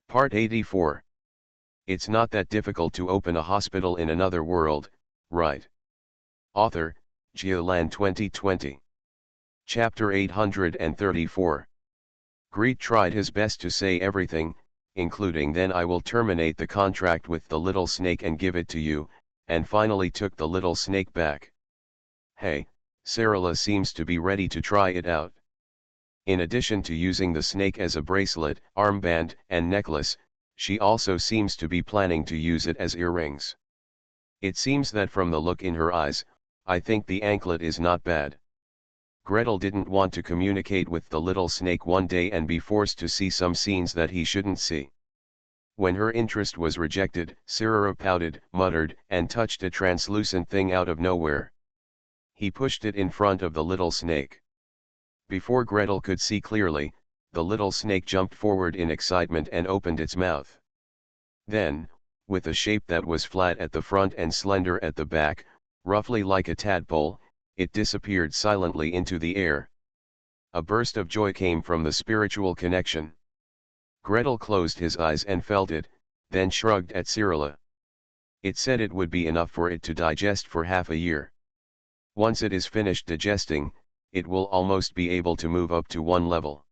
Part 84. It's not that difficult to open a hospital in another world, right? Author, Geoland 2020. Chapter 834. Greet tried his best to say everything, including "then I will terminate the contract with the little snake and give it to you," and finally took the little snake back. Hey, Sarala seems to be ready to try it out. In addition to using the snake as a bracelet, armband, and necklace, she also seems to be planning to use it as earrings. It seems that from the look in her eyes, I think the anklet is not bad. Gretel didn't want to communicate with the little snake one day and be forced to see some scenes that he shouldn't see. When her interest was rejected, Sarala pouted, muttered, and touched a translucent thing out of nowhere. He pushed it in front of the little snake. Before Gretel could see clearly, the little snake jumped forward in excitement and opened its mouth. Then, with a shape that was flat at the front and slender at the back, roughly like a tadpole, it disappeared silently into the air. A burst of joy came from the spiritual connection. Gretel closed his eyes and felt it, then shrugged at Sarala. It said it would be enough for it to digest for half a year. Once it is finished digesting, it will almost be able to move up to one level.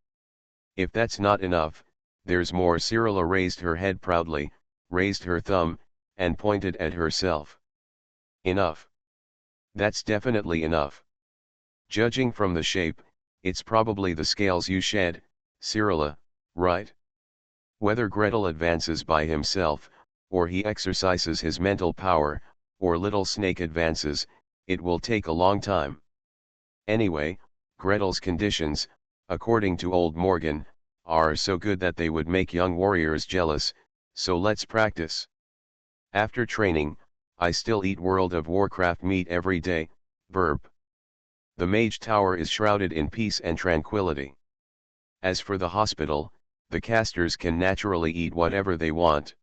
If that's not enough, there's more. Sarala raised her head proudly, raised her thumb, and pointed at herself. Enough. That's definitely enough. Judging from the shape, it's probably the scales you shed, Sarala, right? Whether Gretel advances by himself, or he exercises his mental power, or little snake advances, it will take a long time. Anyway, Gretel's conditions, according to old Morgan, are so good that they would make young warriors jealous, so let's practice. After training, I still eat World of Warcraft meat every day, burp. The Mage Tower is shrouded in peace and tranquility. As for the hospital, the casters can naturally eat whatever they want.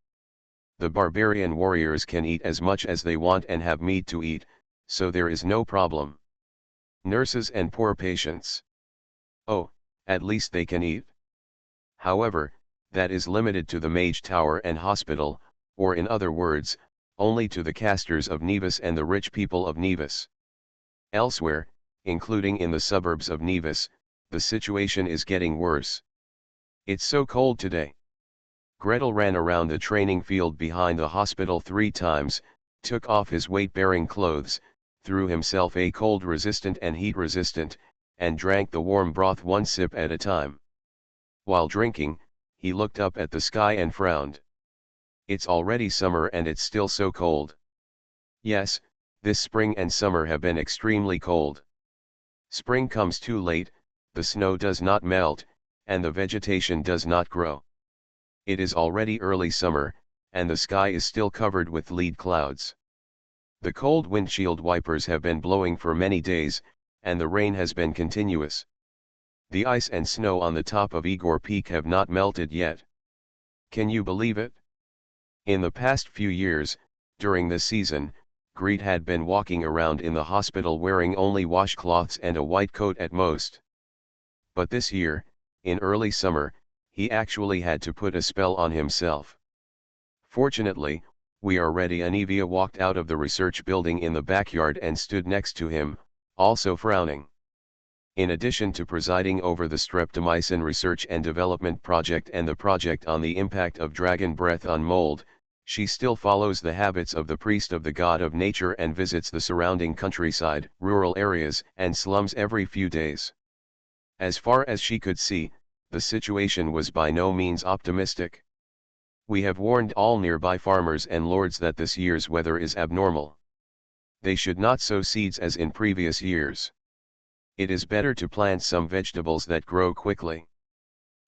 The barbarian warriors can eat as much as they want and have meat to eat, so there is no problem. Nurses and poor patients. Oh, at least they can eat. However, that is limited to the Mage Tower and hospital, or in other words, only to the casters of Nevis and the rich people of Nevis. Elsewhere, including in the suburbs of Nevis, the situation is getting worse. It's so cold today. Gretel ran around the training field behind the hospital 3 times, took off his weight-bearing clothes, threw himself a cold-resistant and heat-resistant, and drank the warm broth one sip at a time. While drinking, he looked up at the sky and frowned. It's already summer and it's still so cold. Yes, this spring and summer have been extremely cold. Spring comes too late, the snow does not melt, and the vegetation does not grow. It is already early summer, and the sky is still covered with lead clouds. The cold windshield wipers have been blowing for many days, and the rain has been continuous. The ice and snow on the top of Igor Peak have not melted yet. Can you believe it? In the past few years, during this season, Greet had been walking around in the hospital wearing only washcloths and a white coat at most. But this year, in early summer, he actually had to put a spell on himself. Fortunately, we are ready. Anivia walked out of the research building in the backyard and stood next to him, also frowning. In addition to presiding over the streptomycin research and development project and the project on the impact of dragon breath on mold, she still follows the habits of the priest of the god of nature and visits the surrounding countryside, rural areas, and slums every few days. As far as she could see, the situation was by no means optimistic. We have warned all nearby farmers and lords that this year's weather is abnormal. They should not sow seeds as in previous years. It is better to plant some vegetables that grow quickly.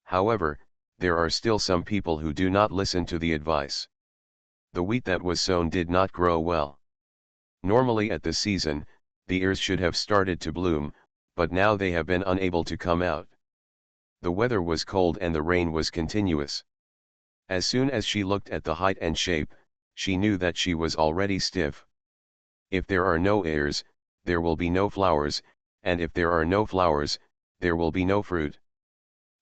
However, there are still some people who do not listen to the advice. The wheat that was sown did not grow well. Normally at this season, the ears should have started to bloom, but now they have been unable to come out. The weather was cold and the rain was continuous. As soon as she looked at the height and shape, she knew that she was already stiff. If there are no ears, there will be no flowers, and if there are no flowers, there will be no fruit.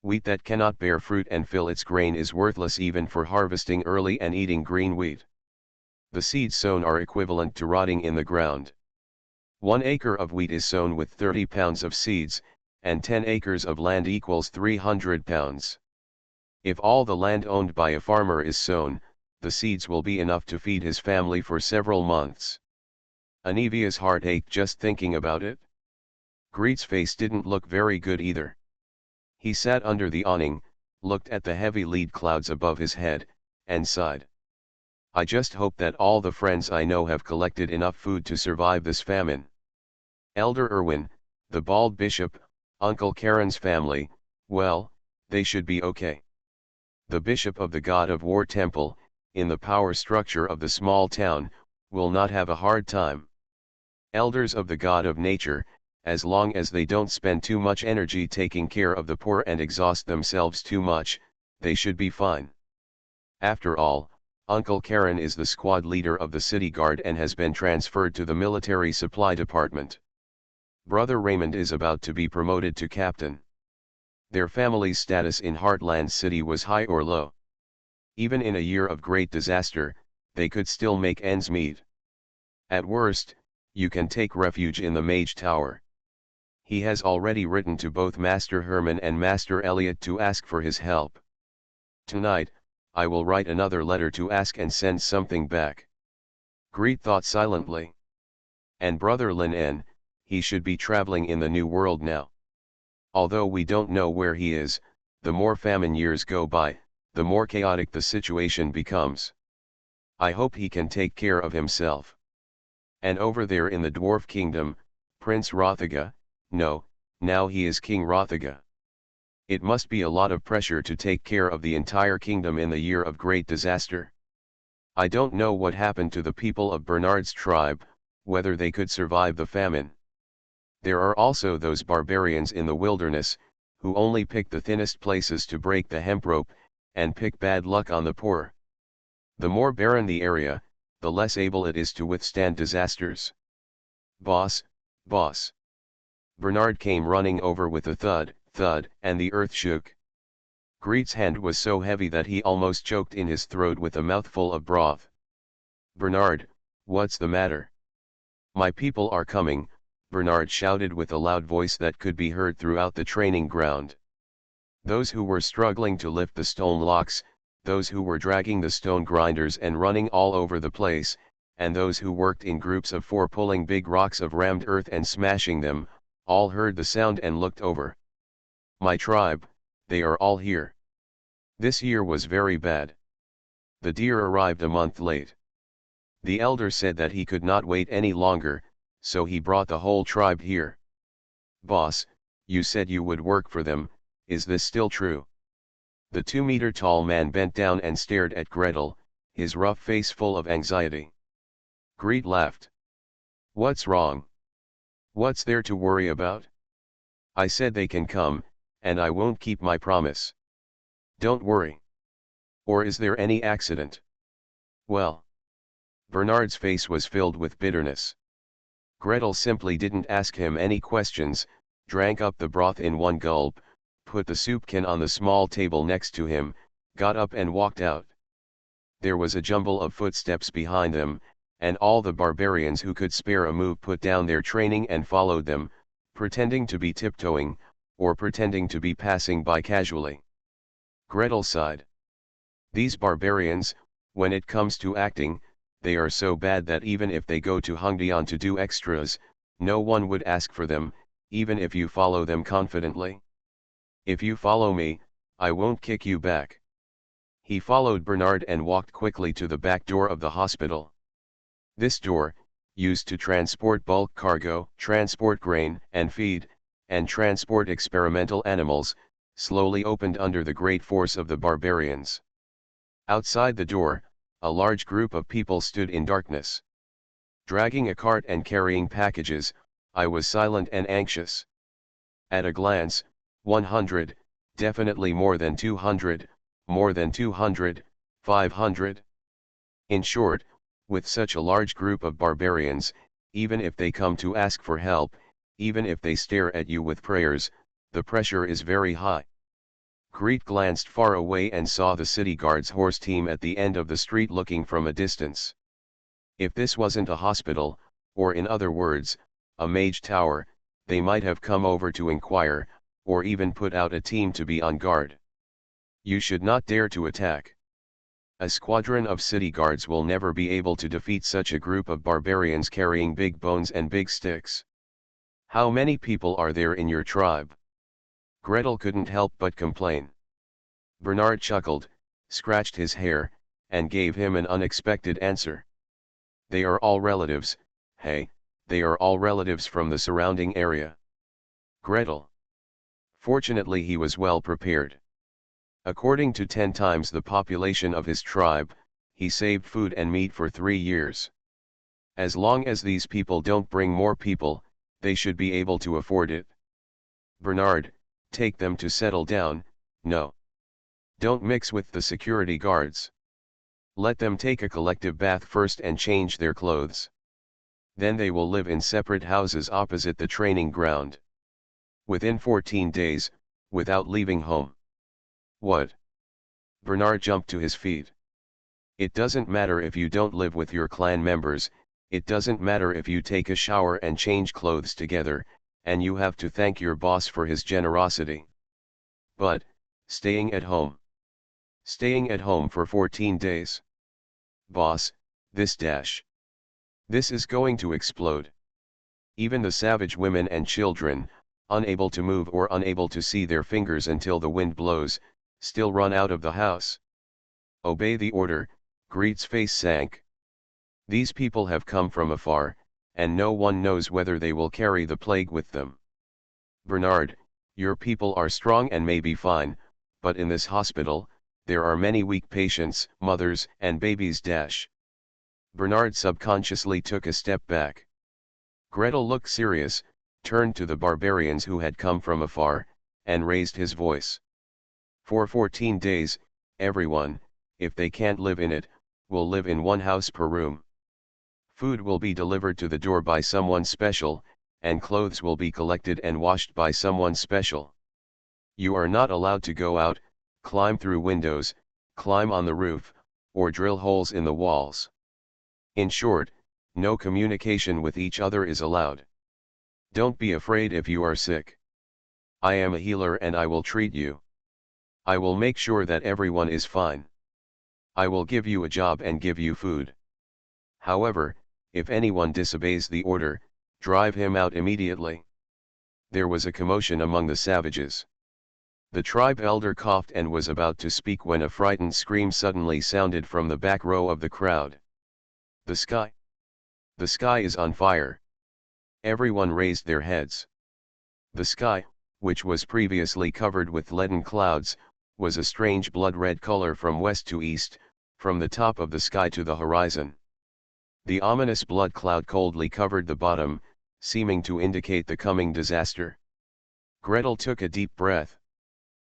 Wheat that cannot bear fruit and fill its grain is worthless even for harvesting early and eating green wheat. The seeds sown are equivalent to rotting in the ground. 1 acre of wheat is sown with 30 pounds of seeds, and 10 acres of land equals 300 pounds. If all the land owned by a farmer is sown, the seeds will be enough to feed his family for several months. Anevia's heart ached just thinking about it. Greet's face didn't look very good either. He sat under the awning, looked at the heavy lead clouds above his head, and sighed. I just hope that all the friends I know have collected enough food to survive this famine. Elder Irwin, the bald bishop, Uncle Karen's family, well, they should be okay. The bishop of the God of War temple, in the power structure of the small town, will not have a hard time. Elders of the God of nature, as long as they don't spend too much energy taking care of the poor and exhaust themselves too much, they should be fine. After all, Uncle Karen is the squad leader of the city guard and has been transferred to the military supply department. Brother Raymond is about to be promoted to captain. Their family's status in Heartland City was high or low. Even in a year of great disaster, they could still make ends meet. At worst, you can take refuge in the Mage Tower. He has already written to both Master Herman and Master Elliot to ask for his help. Tonight, I will write another letter to ask and send something back. Greet thought silently. And Brother Lin, he should be traveling in the New World now. Although we don't know where he is, the more famine years go by, the more chaotic the situation becomes. I hope he can take care of himself. And over there in the Dwarf Kingdom, Prince Rothaga, no, now he is King Rothaga. It must be a lot of pressure to take care of the entire kingdom in the year of great disaster. I don't know what happened to the people of Bernard's tribe, whether they could survive the famine. There are also those barbarians in the wilderness, who only pick the thinnest places to break the hemp rope, and pick bad luck on the poor. The more barren the area, the less able it is to withstand disasters. Boss, boss. Bernard came running over with a thud, thud, and the earth shook. Greet's hand was so heavy that he almost choked in his throat with a mouthful of broth. Bernard, what's the matter? My people are coming, Bernard shouted with a loud voice that could be heard throughout the training ground. Those who were struggling to lift the stone locks, those who were dragging the stone grinders and running all over the place, and those who worked in groups of 4 pulling big rocks of rammed earth and smashing them, all heard the sound and looked over. My tribe, they are all here. This year was very bad. The deer arrived a month late. The elder said that he could not wait any longer, so he brought the whole tribe here. Boss, you said you would work for them, is this still true? The 2-meter-tall man bent down and stared at Gretel, his rough face full of anxiety. Greet laughed. What's wrong? What's there to worry about? I said they can come, and I won't keep my promise. Don't worry. Or is there any accident? Well. Bernard's face was filled with bitterness. Gretel simply didn't ask him any questions, drank up the broth in one gulp, put the soup can on the small table next to him, got up and walked out. There was a jumble of footsteps behind them, and all the barbarians who could spare a move put down their training and followed them, pretending to be tiptoeing, or pretending to be passing by casually. Gretel sighed. These barbarians, when it comes to acting, they are so bad that even if they go to Hungdian to do extras, no one would ask for them, even if you follow them confidently. If you follow me, I won't kick you back. He followed Bernard and walked quickly to the back door of the hospital. This door, used to transport bulk cargo, transport grain and feed, and transport experimental animals, slowly opened under the great force of the barbarians. Outside the door, a large group of people stood in darkness. Dragging a cart and carrying packages, I was silent and anxious. At a glance, 100, definitely more than 200, 500. In short, with such a large group of barbarians, even if they come to ask for help, even if they stare at you with prayers, the pressure is very high. Greet glanced far away and saw the city guard's horse team at the end of the street looking from a distance. If this wasn't a hospital, or in other words, a mage tower, they might have come over to inquire, or even put out a team to be on guard. You should not dare to attack. A squadron of city guards will never be able to defeat such a group of barbarians carrying big bones and big sticks. How many people are there in your tribe? Gretel couldn't help but complain. Bernard chuckled, scratched his hair, and gave him an unexpected answer. They are all relatives, hey, they are all relatives from the surrounding area. Gretel. Fortunately he was well prepared. According to 10 times the population of his tribe, he saved food and meat for 3 years. As long as these people don't bring more people, they should be able to afford it. Bernard, take them to settle down, no. Don't mix with the security guards. Let them take a collective bath first and change their clothes. Then they will live in separate houses opposite the training ground. Within 14 days, without leaving home. What? Bernard jumped to his feet. It doesn't matter if you don't live with your clan members, it doesn't matter if you take a shower and change clothes together, and you have to thank your boss for his generosity. But, staying at home. Staying at home for 14 days. Boss, this is going to explode. Even the savage women and children, unable to move or unable to see their fingers until the wind blows, still run out of the house. Obey the order, Greet's face sank. These people have come from afar, and no one knows whether they will carry the plague with them. Bernard, your people are strong and may be fine, but in this hospital, there are many weak patients, mothers, and babies. Bernard subconsciously took a step back. Gretel looked serious, turned to the barbarians who had come from afar, and raised his voice. For 14 days, everyone, if they can't live in it, will live in one house per room. Food will be delivered to the door by someone special, and clothes will be collected and washed by someone special. You are not allowed to go out, climb through windows, climb on the roof, or drill holes in the walls. In short, no communication with each other is allowed. Don't be afraid if you are sick. I am a healer and I will treat you. I will make sure that everyone is fine. I will give you a job and give you food. However, if anyone disobeys the order, drive him out immediately. There was a commotion among the savages. The tribe elder coughed and was about to speak when a frightened scream suddenly sounded from the back row of the crowd. The sky is on fire. Everyone raised their heads. The sky, which was previously covered with leaden clouds, was a strange blood-red color from west to east, from the top of the sky to the horizon. The ominous blood cloud coldly covered the bottom, seeming to indicate the coming disaster. Gretel took a deep breath.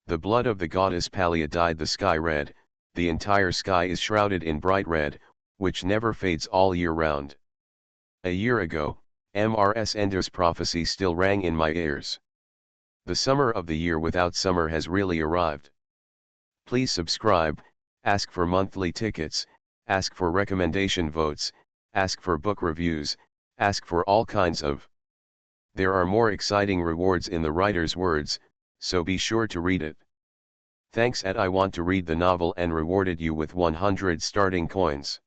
The blood of the goddess Palia dyed the sky red, the entire sky is shrouded in bright red, which never fades all year round. A year ago, Mrs. Ender's prophecy still rang in my ears. The summer of the year without summer has really arrived. Please subscribe, ask for monthly tickets, ask for recommendation votes, ask for book reviews, ask for all kinds of. There are more exciting rewards in the writer's words, so be sure to read it. Thanks. I want to read the novel and rewarded you with 100 starting coins.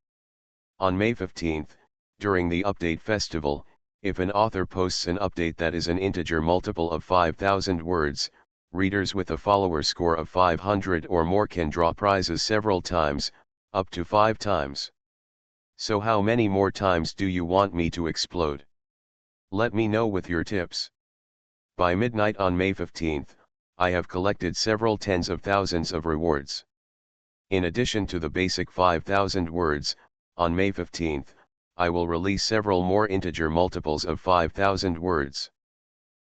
On May 15th, during the update festival, if an author posts an update that is an integer multiple of 5,000 words, readers with a follower score of 500 or more can draw prizes several times, up to 5 times. So how many more times do you want me to explode? Let me know with your tips. By midnight on May 15th, I have collected several tens of thousands of rewards. In addition to the basic 5,000 words, on May 15th, I will release several more integer multiples of 5,000 words.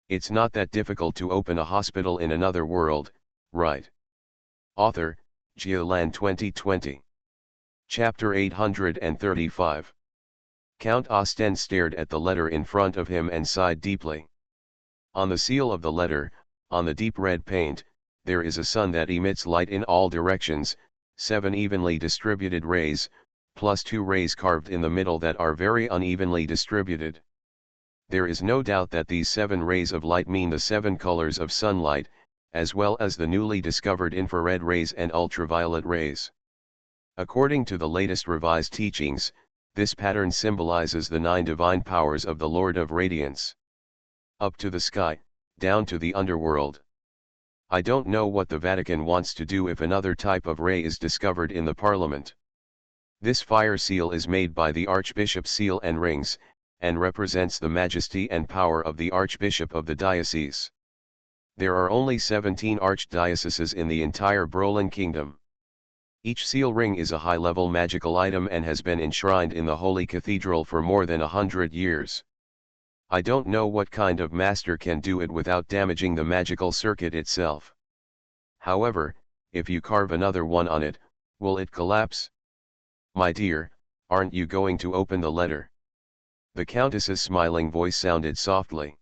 It's not that difficult to open a hospital in another world, right? Author, Geoland 2020. Chapter 835. Count Osten stared at the letter in front of him and sighed deeply. On the seal of the letter, on the deep red paint, there is a sun that emits light in all directions, 7 evenly distributed rays, plus 2 rays carved in the middle that are very unevenly distributed. There is no doubt that these 7 rays of light mean the 7 colors of sunlight, as well as the newly discovered infrared rays and ultraviolet rays. According to the latest revised teachings, this pattern symbolizes the 9 divine powers of the Lord of Radiance. Up to the sky, down to the underworld. I don't know what the Vatican wants to do if another type of ray is discovered in the Parliament. This fire seal is made by the Archbishop's seal and rings, and represents the majesty and power of the Archbishop of the diocese. There are only 17 archdioceses in the entire Brolin Kingdom. Each seal ring is a high-level magical item and has been enshrined in the Holy Cathedral for more than 100 years. I don't know what kind of master can do it without damaging the magical circuit itself. However, if you carve another one on it, will it collapse? My dear, aren't you going to open the letter? The Countess's smiling voice sounded softly.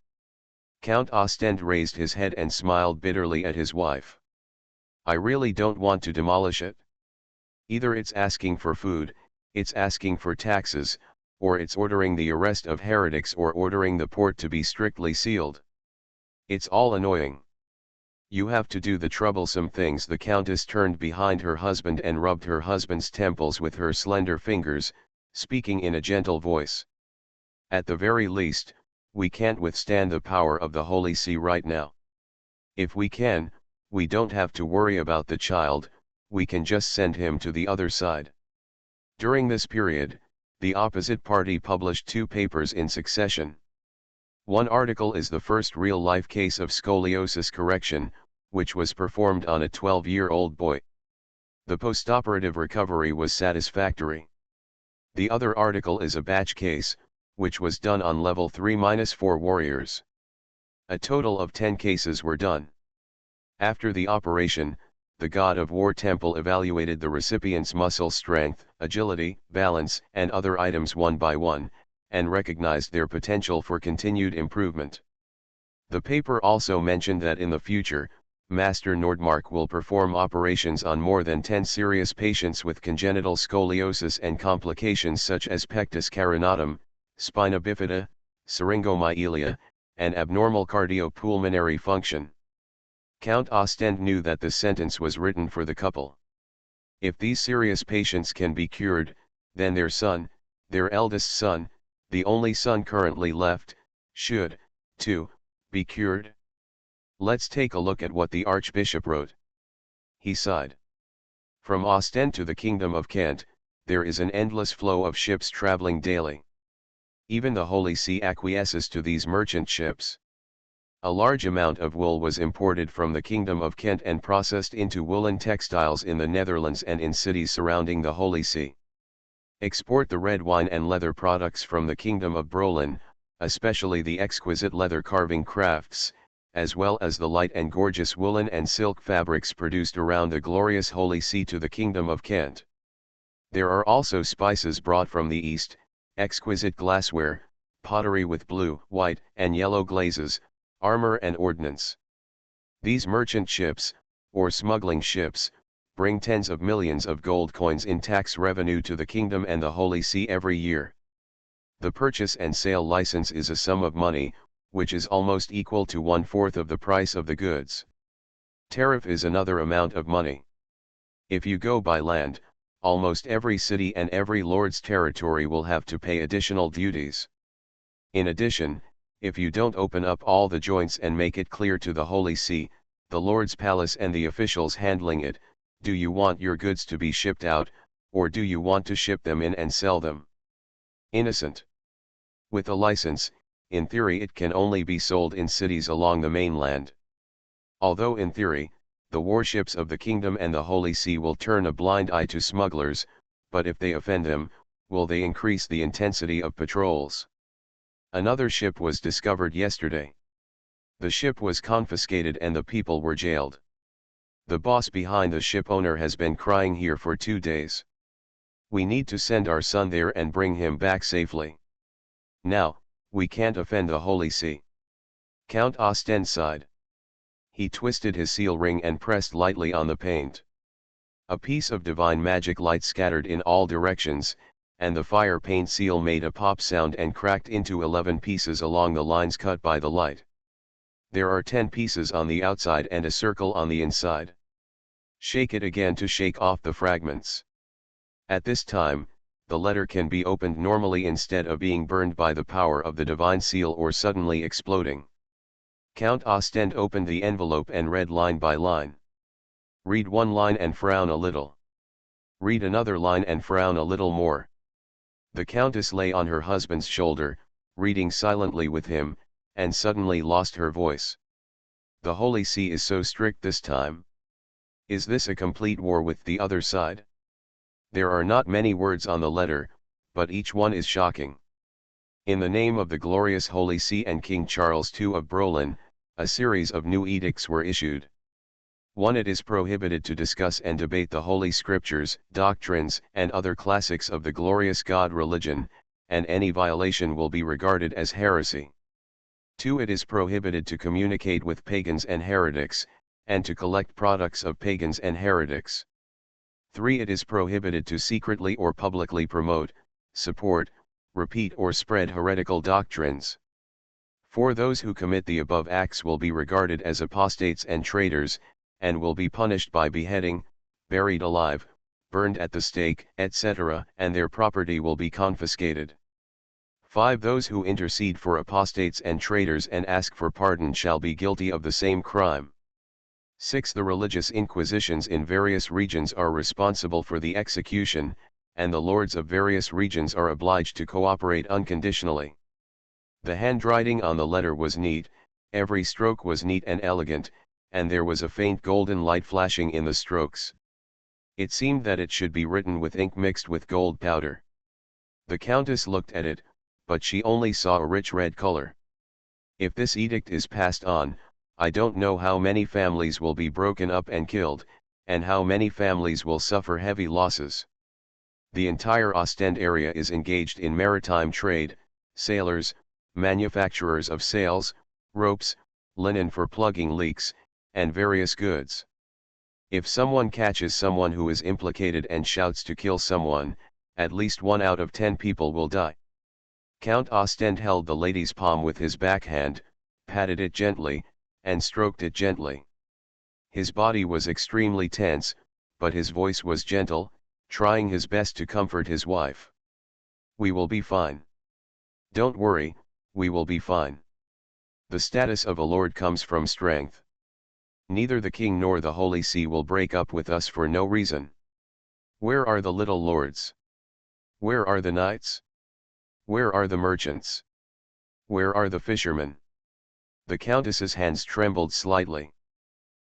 Count Ostend raised his head and smiled bitterly at his wife. I really don't want to demolish it. Either it's asking for food, it's asking for taxes, or it's ordering the arrest of heretics or ordering the port to be strictly sealed. It's all annoying. You have to do the troublesome things. The Countess turned behind her husband and rubbed her husband's temples with her slender fingers, speaking in a gentle voice. At the very least, we can't withstand the power of the Holy See right now. If we can, we don't have to worry about the child, we can just send him to the other side. During this period, the opposite party published 2 papers in succession. One article is the first real-life case of scoliosis correction, which was performed on a 12-year-old boy. The postoperative recovery was satisfactory. The other article is a batch case, which was done on level 3-4 warriors. A total of 10 cases were done. After the operation, the God of War Temple evaluated the recipient's muscle strength, agility, balance, and other items one by one, and recognized their potential for continued improvement. The paper also mentioned that in the future, Master Nordmark will perform operations on more than 10 serious patients with congenital scoliosis and complications such as pectus carinatum, spina bifida, syringomyelia, and abnormal cardiopulmonary function. Count Ostend knew that the sentence was written for the couple. If these serious patients can be cured, then their son, their eldest son, the only son currently left, should, too, be cured. Let's take a look at what the Archbishop wrote. He sighed. From Ostend to the Kingdom of Kent, there is an endless flow of ships traveling daily. Even the Holy See acquiesces to these merchant ships. A large amount of wool was imported from the Kingdom of Kent and processed into woolen textiles in the Netherlands and in cities surrounding the Holy See. Export the red wine and leather products from the Kingdom of Brolin, especially the exquisite leather carving crafts, as well as the light and gorgeous woolen and silk fabrics produced around the glorious Holy See to the Kingdom of Kent. There are also spices brought from the East, exquisite glassware, pottery with blue, white, and yellow glazes, armor and ordnance. These merchant ships, or smuggling ships, bring tens of millions of gold coins in tax revenue to the kingdom and the Holy See every year. The purchase and sale license is a sum of money, which is almost equal to 1/4 of the price of the goods. Tariff is another amount of money. If you go by land, almost every city and every lord's territory will have to pay additional duties. In addition, if you don't open up all the joints and make it clear to the Holy See, the Lord's palace and the officials handling it, do you want your goods to be shipped out, or do you want to ship them in and sell them? Innocent. With a license, in theory it can only be sold in cities along the mainland. Although in theory, the warships of the kingdom and the Holy See will turn a blind eye to smugglers, but if they offend them, will they increase the intensity of patrols? Another ship was discovered yesterday. The ship was confiscated and the people were jailed. The boss behind the ship owner has been crying here for 2 days. We need to send our son there and bring him back safely. Now, we can't offend the Holy See. Count Ostend sighed. He twisted his seal ring and pressed lightly on the paint. A piece of divine magic light scattered in all directions, and the fire paint seal made a pop sound and cracked into 11 pieces along the lines cut by the light. There are 10 pieces on the outside and a circle on the inside. Shake it again to shake off the fragments. At this time, the letter can be opened normally instead of being burned by the power of the divine seal or suddenly exploding. Count Ostend opened the envelope and read line by line. Read one line and frown a little. Read another line and frown a little more. The Countess lay on her husband's shoulder, reading silently with him, and suddenly lost her voice. The Holy See is so strict this time. Is this a complete war with the other side? There are not many words on the letter, but each one is shocking. In the name of the glorious Holy See and King Charles II of Brolin, a series of new edicts were issued. 1. It is prohibited to discuss and debate the Holy Scriptures, doctrines, and other classics of the glorious God religion, and any violation will be regarded as heresy. 2. It is prohibited to communicate with pagans and heretics, and to collect products of pagans and heretics. 3. It is prohibited to secretly or publicly promote, support, repeat or spread heretical doctrines. 4. Those who commit the above acts will be regarded as apostates and traitors, and will be punished by beheading, buried alive, burned at the stake, etc., and their property will be confiscated. 5. Those who intercede for apostates and traitors and ask for pardon shall be guilty of the same crime. 6. The religious inquisitions in various regions are responsible for the execution, and the lords of various regions are obliged to cooperate unconditionally. The handwriting on the letter was neat, every stroke was neat and elegant, and there was a faint golden light flashing in the strokes. It seemed that it should be written with ink mixed with gold powder. The Countess looked at it, but she only saw a rich red color. If this edict is passed on, I don't know how many families will be broken up and killed, and how many families will suffer heavy losses. The entire Ostend area is engaged in maritime trade, sailors, manufacturers of sails, ropes, linen for plugging leaks, and various goods. If someone catches someone who is implicated and shouts to kill someone, at least 1 out of 10 people will die. Count Ostend held the lady's palm with his backhand, patted it gently, and stroked it gently. His body was extremely tense, but his voice was gentle, trying his best to comfort his wife. We will be fine. Don't worry, we will be fine. The status of a lord comes from strength. Neither the king nor the Holy See will break up with us for no reason. Where are the little lords? Where are the knights? Where are the merchants? Where are the fishermen? The Countess's hands trembled slightly.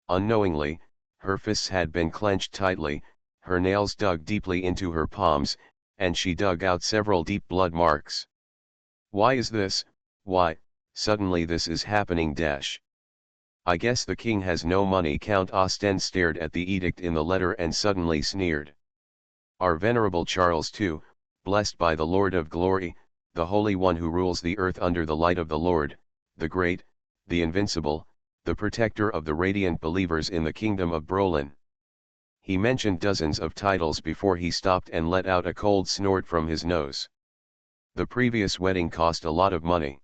Unknowingly, her fists had been clenched tightly, her nails dug deeply into her palms, and she dug out several deep blood marks. Why is this? Why, suddenly this is happening dash. I guess the king has no money. Count Ostend stared at the edict in the letter and suddenly sneered. Our venerable Charles II, blessed by the Lord of glory, the Holy One who rules the earth under the light of the Lord, the great, the invincible, the protector of the radiant believers in the kingdom of Brolin. He mentioned dozens of titles before he stopped and let out a cold snort from his nose. The previous wedding cost a lot of money.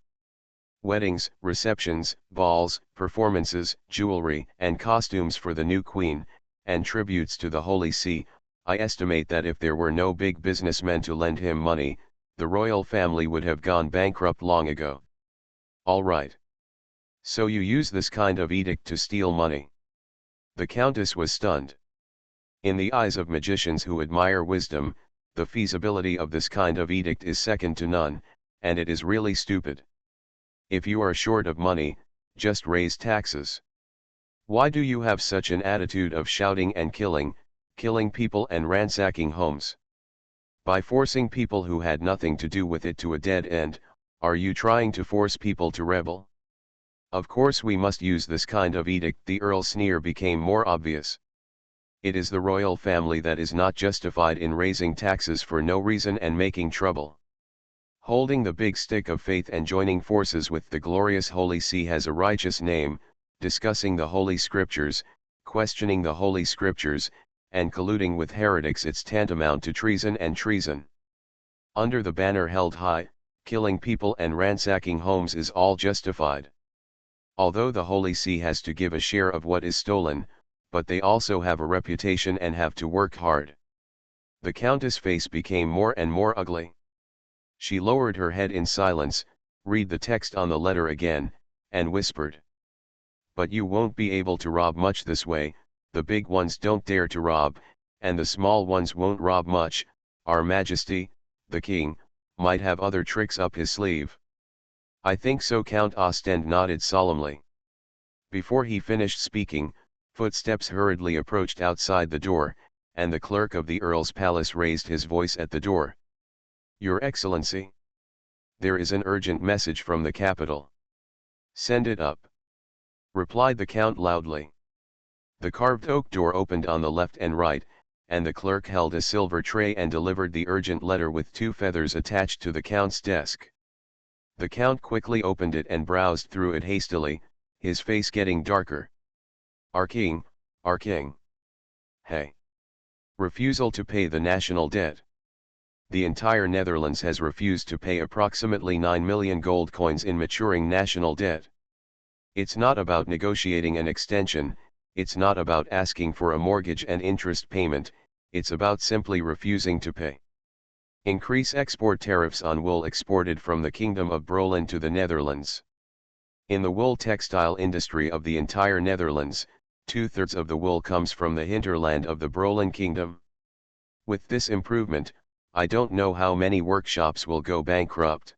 Weddings, receptions, balls, performances, jewelry, and costumes for the new queen, and tributes to the Holy See. I estimate that if there were no big businessmen to lend him money, the royal family would have gone bankrupt long ago. All right. So you use this kind of edict to steal money? The Countess was stunned. In the eyes of magicians who admire wisdom, the feasibility of this kind of edict is second to none, and it is really stupid. If you are short of money, just raise taxes. Why do you have such an attitude of shouting and killing people and ransacking homes? By forcing people who had nothing to do with it to a dead end, are you trying to force people to rebel? Of course we must use this kind of edict. The Earl's sneer became more obvious. It is the royal family that is not justified in raising taxes for no reason and making trouble. Holding the big stick of faith and joining forces with the glorious Holy See has a righteous name, discussing the Holy Scriptures, questioning the Holy Scriptures, and colluding with heretics. It's tantamount to treason and treason. Under the banner held high, killing people and ransacking homes is all justified. Although the Holy See has to give a share of what is stolen, but they also have a reputation and have to work hard. The Countess' face became more and more ugly. She lowered her head in silence, read the text on the letter again, and whispered. But you won't be able to rob much this way, the big ones don't dare to rob, and the small ones won't rob much. Our Majesty, the King, might have other tricks up his sleeve. I think so. Count Ostend nodded solemnly. Before he finished speaking, footsteps hurriedly approached outside the door, and the clerk of the Earl's palace raised his voice at the door. Your Excellency. There is an urgent message from the capital. Send it up, replied the Count loudly. The carved oak door opened on the left and right, and the clerk held a silver tray and delivered the urgent letter with 2 feathers attached to the Count's desk. The Count quickly opened it and browsed through it hastily, his face getting darker. Our King, our King. Hey. Refusal to pay the national debt. The entire Netherlands has refused to pay approximately 9 million gold coins in maturing national debt. It's not about negotiating an extension, it's not about asking for a mortgage and interest payment, it's about simply refusing to pay. Increase export tariffs on wool exported from the Kingdom of Broland to the Netherlands. In the wool textile industry of the entire Netherlands, 2/3 of the wool comes from the hinterland of the Broland Kingdom. With this improvement, I don't know how many workshops will go bankrupt.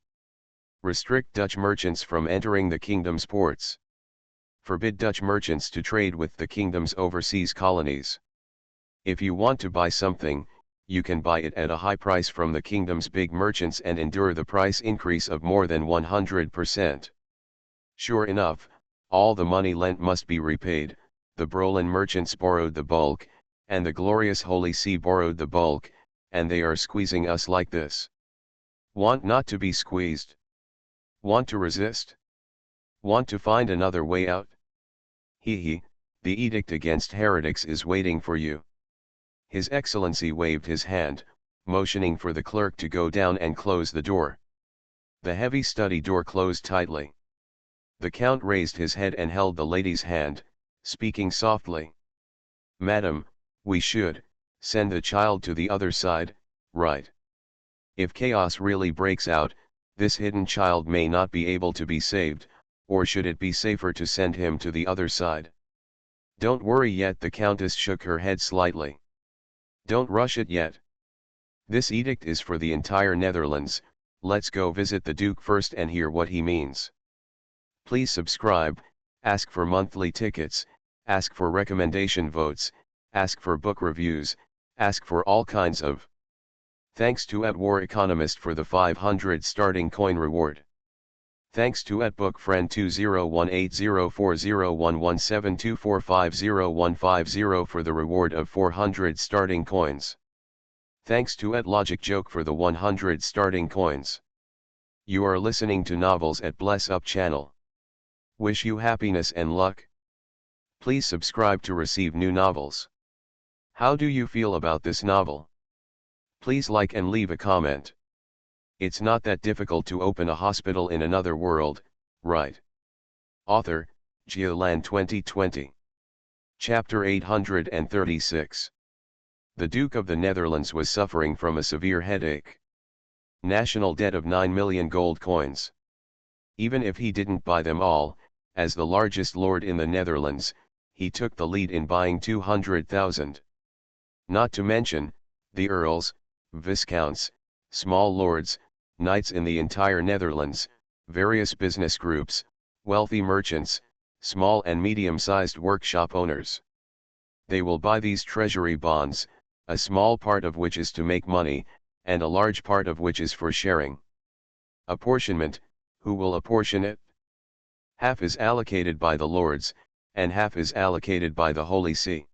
Restrict Dutch merchants from entering the kingdom's ports. Forbid Dutch merchants to trade with the kingdom's overseas colonies. If you want to buy something, you can buy it at a high price from the kingdom's big merchants and endure the price increase of more than 100%. Sure enough, all the money lent must be repaid. The Broland merchants borrowed the bulk, and the glorious Holy See borrowed the bulk, and they are squeezing us like this. Want not to be squeezed? Want to resist? Want to find another way out? The edict against heretics is waiting for you. His Excellency waved his hand, motioning for the clerk to go down and close the door. The heavy study door closed tightly. The Count raised his head and held the lady's hand, speaking softly. Madam, we should send the child to the other side, right? If chaos really breaks out, this hidden child may not be able to be saved, or should it be safer to send him to the other side? Don't worry yet. The Countess shook her head slightly. Don't rush it yet. This edict is for the entire Netherlands. Let's go visit the Duke first and hear what he means. Please subscribe, ask for monthly tickets, ask for recommendation votes, ask for book reviews, ask for all kinds of. Thanks to @WarEconomist for the 500 starting coin reward. Thanks to @BookFriend 201804011724505150 for the reward of 400 starting coins. Thanks to @LogicJoke for the 100 starting coins. You are listening to Novels at Bless Up channel. Wish you happiness and luck. Please subscribe to receive new novels. How do you feel about this novel? Please like and leave a comment. It's not that difficult to open a hospital in another world, right? Author, Geoland 2020. Chapter 836. The Duke of the Netherlands was suffering from a severe headache. National debt of 9 million gold coins. Even if he didn't buy them all, as the largest lord in the Netherlands, he took the lead in buying 200,000. Not to mention, the earls, viscounts, small lords, knights in the entire Netherlands, various business groups, wealthy merchants, small and medium-sized workshop owners. They will buy these treasury bonds, a small part of which is to make money, and a large part of which is for sharing. Apportionment, who will apportion it? Half is allocated by the lords, and half is allocated by the Holy See.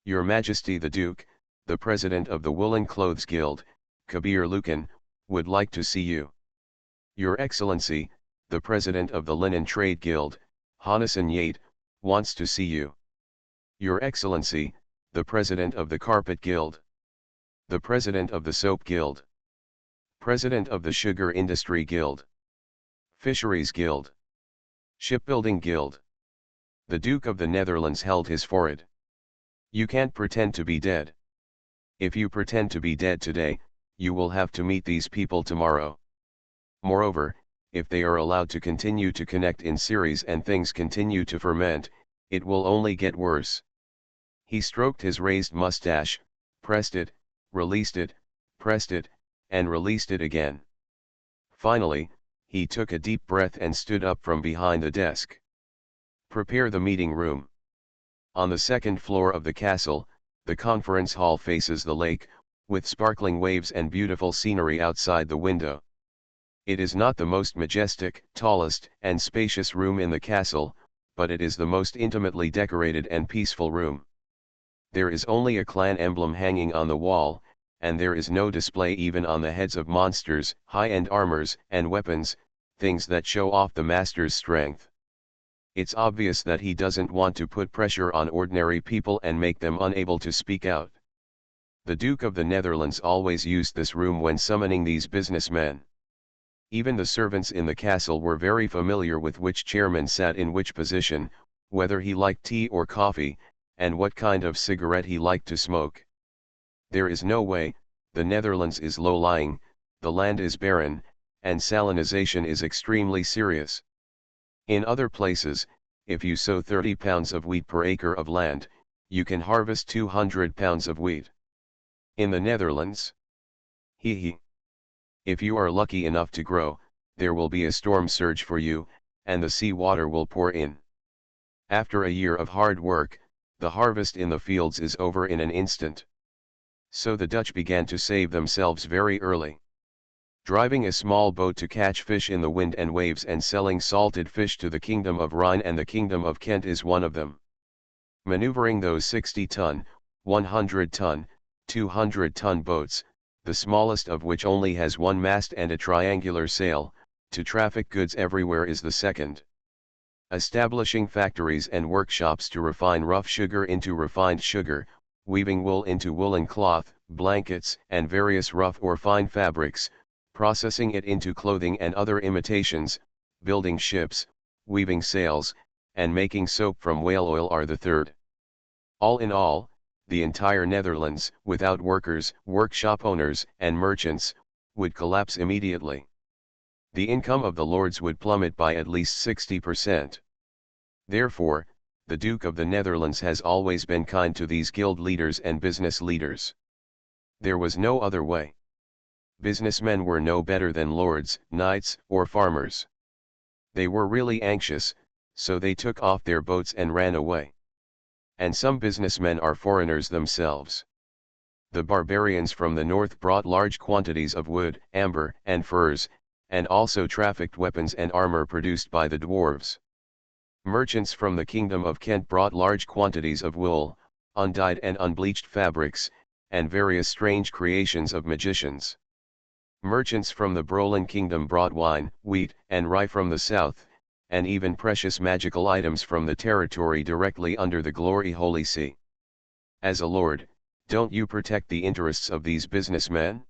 Your Majesty the Duke, the President of the Woolen Clothes Guild, Kabir Lucan, would like to see you. Your Excellency, the President of the Linen Trade Guild, Hanasan Yate, wants to see you. Your Excellency, the President of the Carpet Guild. The President of the Soap Guild. President of the Sugar Industry Guild. Fisheries Guild. Shipbuilding Guild. The Duke of the Netherlands held his forehead. You can't pretend to be dead. If you pretend to be dead today, you will have to meet these people tomorrow. Moreover, if they are allowed to continue to connect in series and things continue to ferment, it will only get worse. He stroked his raised mustache, pressed it, released it, pressed it, and released it again. Finally, he took a deep breath and stood up from behind the desk. Prepare the meeting room. On the second floor of the castle, the conference hall faces the lake, with sparkling waves and beautiful scenery outside the window. It is not the most majestic, tallest, and spacious room in the castle, but it is the most intimately decorated and peaceful room. There is only a clan emblem hanging on the wall, and there is no display even on the heads of monsters, high-end armors, and weapons, things that show off the master's strength. It's obvious that he doesn't want to put pressure on ordinary people and make them unable to speak out. The Duke of the Netherlands always used this room when summoning these businessmen. Even the servants in the castle were very familiar with which chairman sat in which position, whether he liked tea or coffee, and what kind of cigarette he liked to smoke. There is no way, the Netherlands is low-lying, the land is barren, and salinization is extremely serious. In other places, if you sow 30 pounds of wheat per acre of land, you can harvest 200 pounds of wheat. In the Netherlands? Hee. If you are lucky enough to grow, there will be a storm surge for you, and the sea water will pour in. After a year of hard work, the harvest in the fields is over in an instant. So the Dutch began to save themselves very early. Driving a small boat to catch fish in the wind and waves and selling salted fish to the Kingdom of Rhine and the Kingdom of Kent is one of them. Maneuvering those 60-ton, 100-ton, 200-ton boats, the smallest of which only has one mast and a triangular sail, to traffic goods everywhere is the second. Establishing factories and workshops to refine rough sugar into refined sugar, weaving wool into woolen cloth, blankets, and various rough or fine fabrics, processing it into clothing and other imitations, building ships, weaving sails, and making soap from whale oil are the third. All in all, the entire Netherlands, without workers, workshop owners, and merchants, would collapse immediately. The income of the lords would plummet by at least 60%. Therefore, the Duke of the Netherlands has always been kind to these guild leaders and business leaders. There was no other way. Businessmen were no better than lords, knights, or farmers. They were really anxious, so they took off their boats and ran away. And some businessmen are foreigners themselves. The barbarians from the north brought large quantities of wood, amber, and furs, and also trafficked weapons and armor produced by the Dwarfs. Merchants from the Kingdom of Kent brought large quantities of wool, undyed and unbleached fabrics, and various strange creations of magicians. Merchants from the Brolan Kingdom brought wine, wheat, and rye from the south, and even precious magical items from the territory directly under the glory Holy See. As a lord, don't you protect the interests of these businessmen?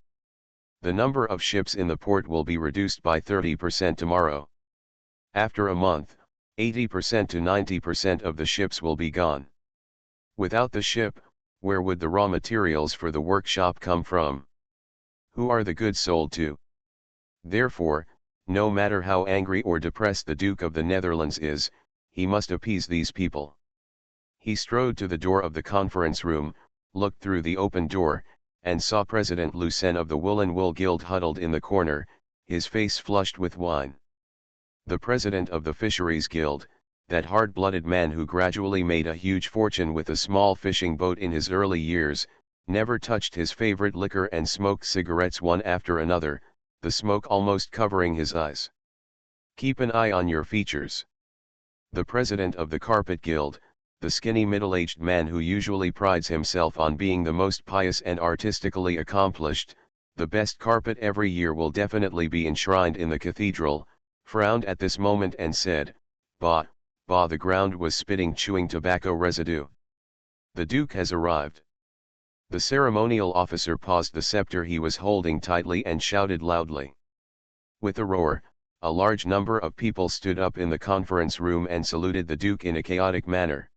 The number of ships in the port will be reduced by 30% tomorrow. After a month, 80% to 90% of the ships will be gone. Without the ship, where would the raw materials for the workshop come from? Who are the goods sold to? Therefore, no matter how angry or depressed the Duke of the Netherlands is, he must appease these people. He strode to the door of the conference room, looked through the open door, and saw President Lucen of the Woolen Wool Guild huddled in the corner, his face flushed with wine. The president of the Fisheries Guild, that hard-blooded man who gradually made a huge fortune with a small fishing boat in his early years, never touched his favorite liquor and smoked cigarettes one after another, the smoke almost covering his eyes. Keep an eye on your features. The president of the Carpet Guild, the skinny middle-aged man who usually prides himself on being the most pious and artistically accomplished, the best carpet every year will definitely be enshrined in the cathedral, frowned at this moment and said, "Bah, Bah, the ground was spitting chewing tobacco residue. The Duke has arrived. The ceremonial officer paused the scepter he was holding tightly and shouted loudly. With a roar, a large number of people stood up in the conference room and saluted the Duke in a chaotic manner.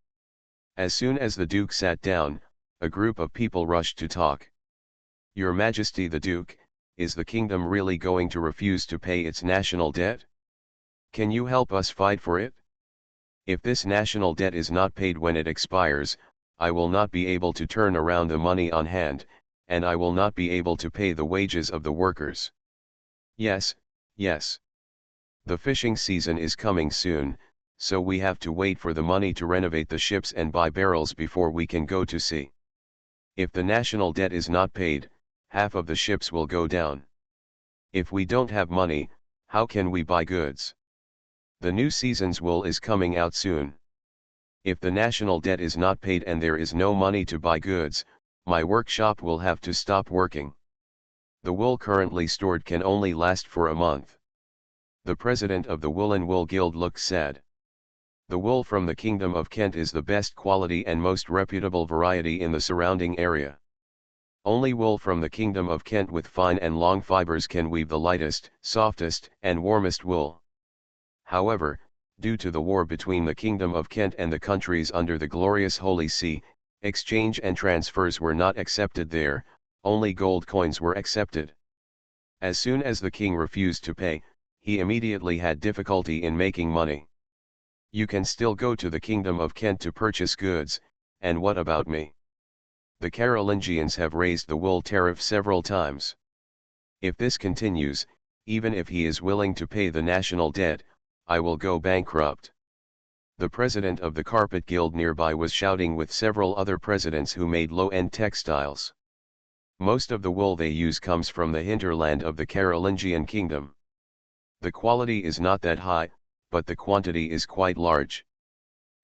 As soon as the Duke sat down, a group of people rushed to talk. Your Majesty the Duke, is the kingdom really going to refuse to pay its national debt? Can you help us fight for it? If this national debt is not paid when it expires, I will not be able to turn around the money on hand, and I will not be able to pay the wages of the workers. Yes, yes. The fishing season is coming soon, so we have to wait for the money to renovate the ships and buy barrels before we can go to sea. If the national debt is not paid, half of the ships will go down. If we don't have money, how can we buy goods? The new season's wool is coming out soon. If the national debt is not paid and there is no money to buy goods, my workshop will have to stop working. The wool currently stored can only last for a month. The president of the Woolen Wool Guild looked sad. The wool from the Kingdom of Kent is the best quality and most reputable variety in the surrounding area. Only wool from the Kingdom of Kent with fine and long fibers can weave the lightest, softest, and warmest wool. However, due to the war between the Kingdom of Kent and the countries under the glorious Holy See, exchange and transfers were not accepted there, only gold coins were accepted. As soon as the king refused to pay, he immediately had difficulty in making money. You can still go to the Kingdom of Kent to purchase goods, and what about me? The Carolingians have raised the wool tariff several times. If this continues, even if he is willing to pay the national debt, I will go bankrupt. The president of the Carpet Guild nearby was shouting with several other presidents who made low-end textiles. Most of the wool they use comes from the hinterland of the Carolingian kingdom. The quality is not that high, but the quantity is quite large.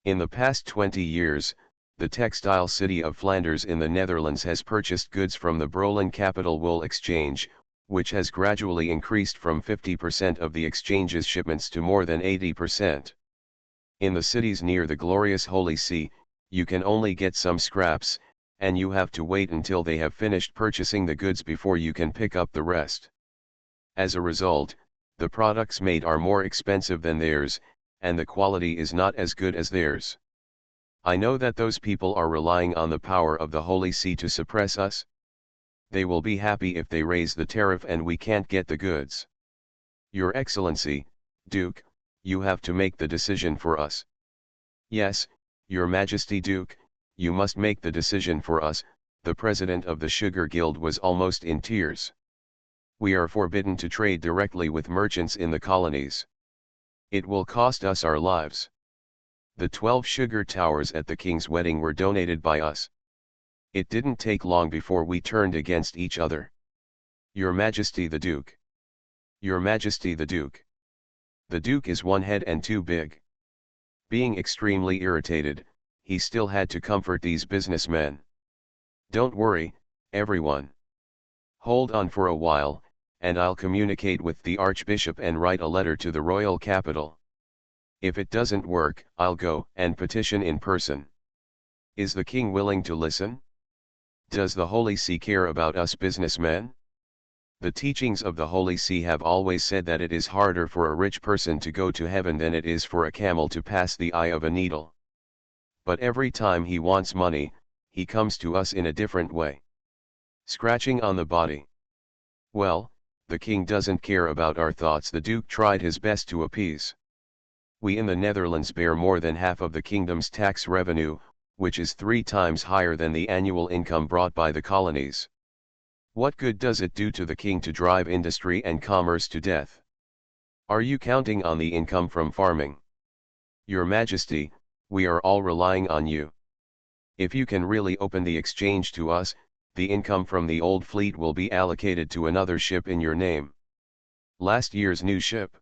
In the past 20 years, the textile city of Flanders in the Netherlands has purchased goods from the Brolen Capital Wool Exchange, which has gradually increased from 50% of the exchange's shipments to more than 80%. In the cities near the glorious Holy See, you can only get some scraps, and you have to wait until they have finished purchasing the goods before you can pick up the rest. As a result, the products made are more expensive than theirs, and the quality is not as good as theirs. I know that those people are relying on the power of the Holy See to suppress us. They will be happy if they raise the tariff and we can't get the goods. Your Excellency, Duke, you have to make the decision for us. Yes, Your Majesty Duke, you must make the decision for us. The president of the Sugar Guild was almost in tears. We are forbidden to trade directly with merchants in the colonies. It will cost us our lives. The 12 sugar towers at the king's wedding were donated by us. It didn't take long before we turned against each other. Your Majesty the Duke. Your Majesty the Duke. The Duke is one head and too big. Being extremely irritated, he still had to comfort these businessmen. Don't worry, everyone. Hold on for a while, and I'll communicate with the Archbishop and write a letter to the royal capital. If it doesn't work, I'll go and petition in person. Is the king willing to listen? Does the Holy See care about us businessmen? The teachings of the Holy See have always said that it is harder for a rich person to go to heaven than it is for a camel to pass the eye of a needle. But every time he wants money, he comes to us in a different way. Scratching on the body. Well, the king doesn't care about our thoughts. The Duke tried his best to appease. We in the Netherlands bear more than half of the kingdom's tax revenue, which is 3 times higher than the annual income brought by the colonies. What good does it do to the king to drive industry and commerce to death? Are you counting on the income from farming? Your Majesty, we are all relying on you. If you can really open the exchange to us, the income from the old fleet will be allocated to another ship in your name. Last year's new ship.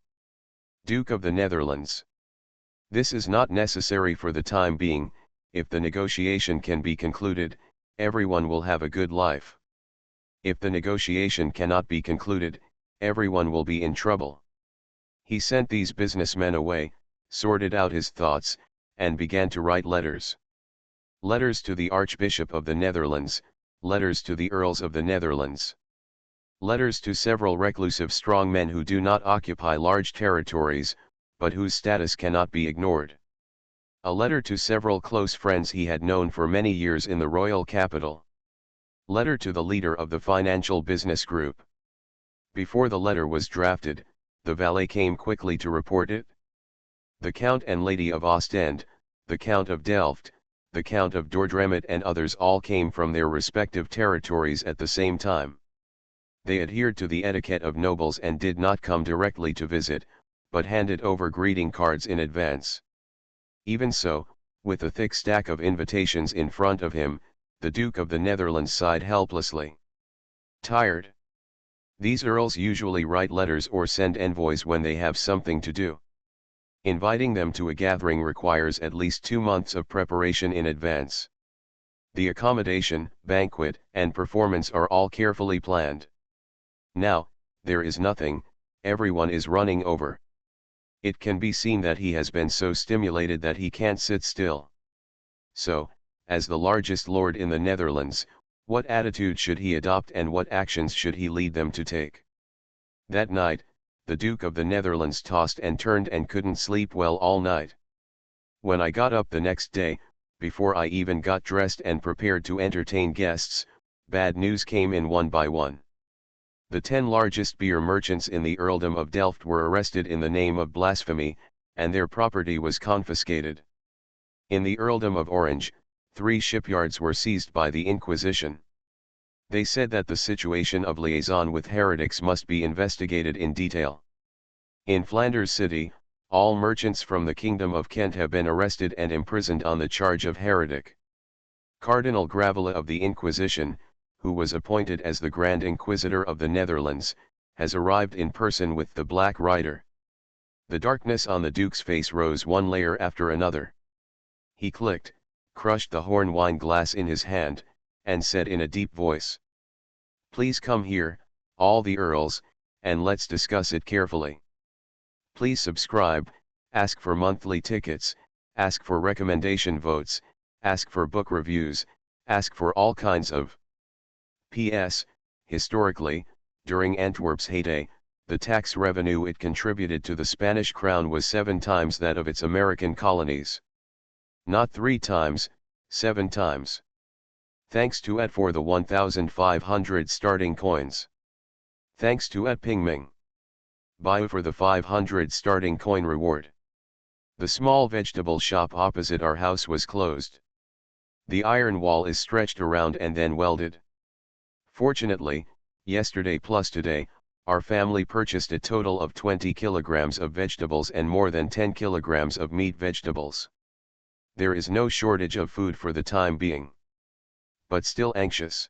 Duke of the Netherlands. This is not necessary for the time being. If the negotiation can be concluded, everyone will have a good life. If the negotiation cannot be concluded, everyone will be in trouble. He sent these businessmen away, sorted out his thoughts, and began to write letters. Letters to the Archbishop of the Netherlands, letters to the Earls of the Netherlands. Letters to several reclusive strong men who do not occupy large territories, but whose status cannot be ignored. A letter to several close friends he had known for many years in the royal capital. Letter to the leader of the financial business group. Before the letter was drafted, the valet came quickly to report it. The Count and Lady of Ostend, the Count of Delft, the Count of Dordrecht and others all came from their respective territories at the same time. They adhered to the etiquette of nobles and did not come directly to visit, but handed over greeting cards in advance. Even so, with a thick stack of invitations in front of him, the Duke of the Netherlands sighed helplessly. Tired. These earls usually write letters or send envoys when they have something to do. Inviting them to a gathering requires at least 2 months of preparation in advance. The accommodation, banquet, and performance are all carefully planned. Now, there is nothing, everyone is running over. It can be seen that he has been so stimulated that he can't sit still. So, as the largest lord in the Netherlands, what attitude should he adopt and what actions should he lead them to take? That night, the Duke of the Netherlands tossed and turned and couldn't sleep well all night. When I got up the next day, before I even got dressed and prepared to entertain guests, bad news came in one by one. The 10 largest beer merchants in the earldom of Delft were arrested in the name of blasphemy, and their property was confiscated. In the earldom of Orange, 3 shipyards were seized by the Inquisition. They said that the situation of liaison with heretics must be investigated in detail. In Flanders City, all merchants from the Kingdom of Kent have been arrested and imprisoned on the charge of heretic. Cardinal Gravella of the Inquisition, who was appointed as the Grand Inquisitor of the Netherlands, has arrived in person with the Black Rider. The darkness on the Duke's face rose one layer after another. He clicked, crushed the horn wine glass in his hand, and said in a deep voice, "Please come here, all the earls, and let's discuss it carefully. Please subscribe, ask for monthly tickets, ask for recommendation votes, ask for book reviews, ask for all kinds of." P.S. Historically, during Antwerp's heyday, the tax revenue it contributed to the Spanish crown was 7 times that of its American colonies. Not 3 times, 7 times. Thanks to Ed for the 1,500 starting coins. Thanks to Ed Pingming. Bye for the 500 starting coin reward. The small vegetable shop opposite our house was closed. The iron wall is stretched around and then welded. Fortunately, yesterday plus today, our family purchased a total of 20 kilograms of vegetables and more than 10 kilograms of meat vegetables. There is no shortage of food for the time being. But still anxious.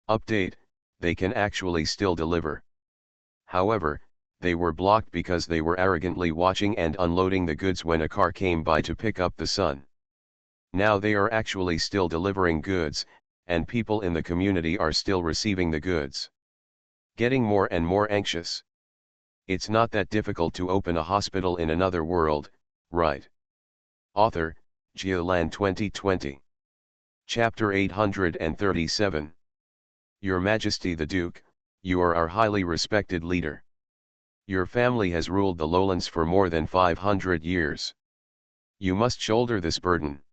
Update, they can actually still deliver. However, they were blocked because they were arrogantly watching and unloading the goods when a car came by to pick up the son. Now they are actually still delivering goods, and people in the community are still receiving the goods. Getting more and more anxious. It's not that difficult to open a hospital in another world, right? Author, Geoland 2020. Chapter 837. Your Majesty the Duke, you are our highly respected leader. Your family has ruled the lowlands for more than 500 years. You must shoulder this burden.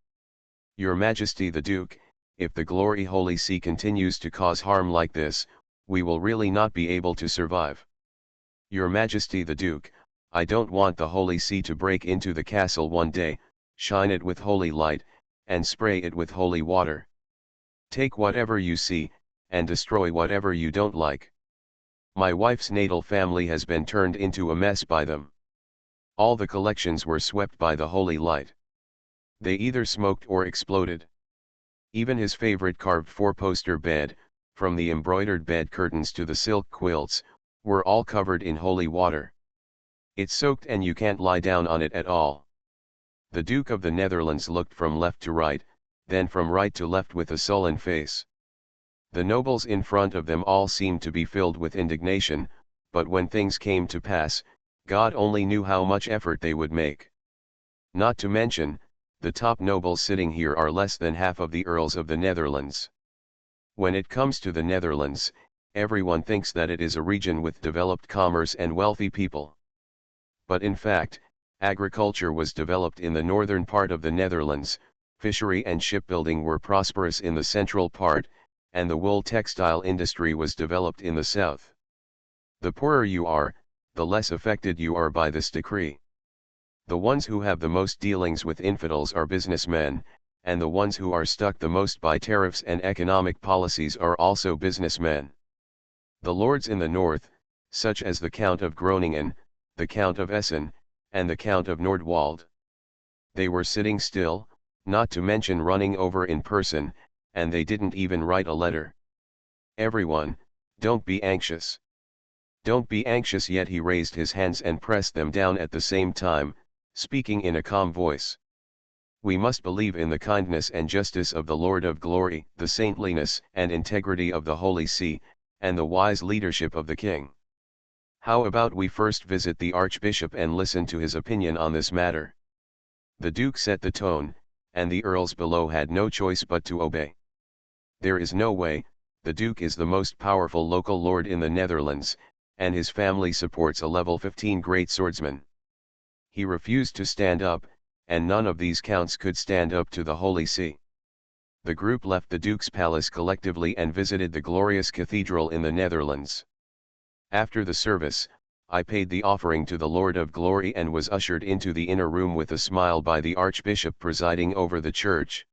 Your Majesty the Duke, if the Glory Holy See continues to cause harm like this, we will really not be able to survive. Your Majesty the Duke, I don't want the Holy See to break into the castle one day, shine it with holy light, and spray it with holy water. Take whatever you see, and destroy whatever you don't like. My wife's natal family has been turned into a mess by them. All the collections were swept by the holy light. They either smoked or exploded. Even his favorite carved 4-poster bed, from the embroidered bed curtains to the silk quilts, were all covered in holy water. It's soaked and you can't lie down on it at all. The Duke of the Netherlands looked from left to right, then from right to left with a sullen face. The nobles in front of them all seemed to be filled with indignation, but when things came to pass, God only knew how much effort they would make. Not to mention, the top nobles sitting here are less than half of the earls of the Netherlands. When it comes to the Netherlands, everyone thinks that it is a region with developed commerce and wealthy people. But in fact, agriculture was developed in the northern part of the Netherlands, fishery and shipbuilding were prosperous in the central part, and the wool textile industry was developed in the south. The poorer you are, the less affected you are by this decree. The ones who have the most dealings with infidels are businessmen, and the ones who are stuck the most by tariffs and economic policies are also businessmen. The lords in the north, such as the Count of Groningen, the Count of Essen, and the Count of Nordwald. They were sitting still, not to mention running over in person, and they didn't even write a letter. Everyone, don't be anxious. Don't be anxious. Yet he raised his hands and pressed them down at the same time, speaking in a calm voice. We must believe in the kindness and justice of the Lord of Glory, the saintliness and integrity of the Holy See, and the wise leadership of the King. How about we first visit the Archbishop and listen to his opinion on this matter? The Duke set the tone, and the earls below had no choice but to obey. There is no way, the Duke is the most powerful local lord in the Netherlands, and his family supports a level 15 great swordsman. He refused to stand up, and none of these counts could stand up to the Holy See. The group left the Duke's palace collectively and visited the glorious cathedral in the Netherlands. After the service, I paid the offering to the Lord of Glory and was ushered into the inner room with a smile by the Archbishop presiding over the church.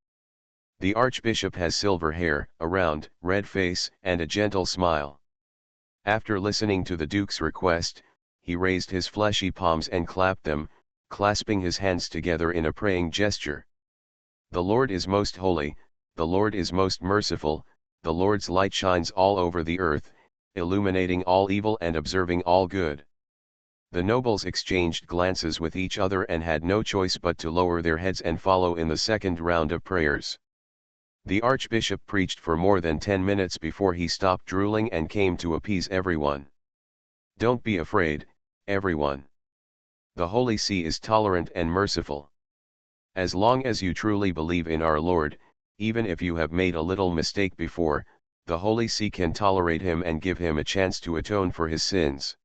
The Archbishop has silver hair, a round, red face, and a gentle smile. After listening to the Duke's request, he raised his fleshy palms and clapped them, clasping his hands together in a praying gesture. The Lord is most holy, the Lord is most merciful, the Lord's light shines all over the earth, illuminating all evil and observing all good. The nobles exchanged glances with each other and had no choice but to lower their heads and follow in the second round of prayers. The Archbishop preached for more than 10 minutes before he stopped drooling and came to appease everyone. Don't be afraid, everyone. The Holy See is tolerant and merciful. As long as you truly believe in our Lord, even if you have made a little mistake before, the Holy See can tolerate him and give him a chance to atone for his sins.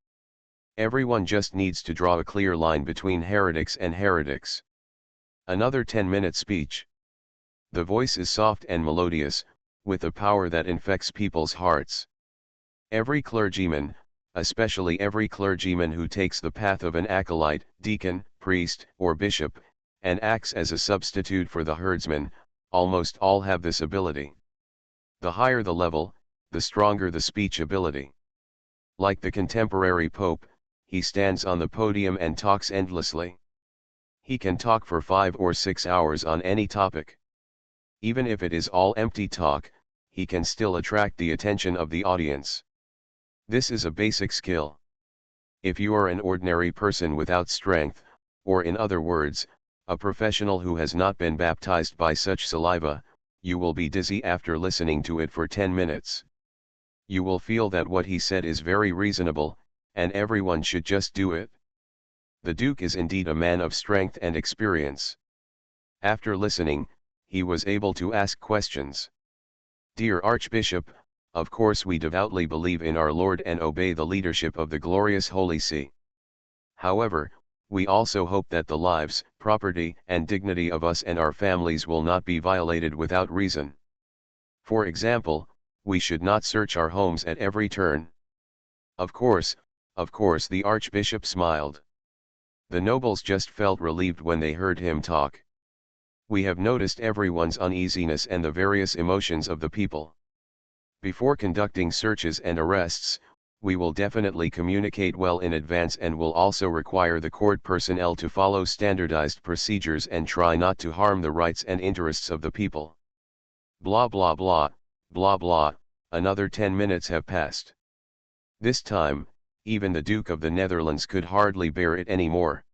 Everyone just needs to draw a clear line between heretics and heretics. Another 10-minute speech. The voice is soft and melodious, with a power that infects people's hearts. Every clergyman, especially every clergyman who takes the path of an acolyte, deacon, priest, or bishop, and acts as a substitute for the herdsman, almost all have this ability. The higher the level, the stronger the speech ability. Like the contemporary Pope, he stands on the podium and talks endlessly. He can talk for 5 or 6 hours on any topic. Even if it is all empty talk, he can still attract the attention of the audience. This is a basic skill. If you are an ordinary person without strength, or in other words, a professional who has not been baptized by such saliva, you will be dizzy after listening to it for 10 minutes. You will feel that what he said is very reasonable, and everyone should just do it. The Duke is indeed a man of strength and experience. After listening, he was able to ask questions. Dear Archbishop, of course we devoutly believe in our Lord and obey the leadership of the glorious Holy See. However, we also hope that the lives, property, and dignity of us and our families will not be violated without reason. For example, we should not search our homes at every turn. Of course, the Archbishop smiled. The nobles just felt relieved when they heard him talk. We have noticed everyone's uneasiness and the various emotions of the people. Before conducting searches and arrests, we will definitely communicate well in advance and will also require the court personnel to follow standardized procedures and try not to harm the rights and interests of the people. Blah blah blah, blah blah, another 10 minutes have passed. This time, even the Duke of the Netherlands could hardly bear it anymore.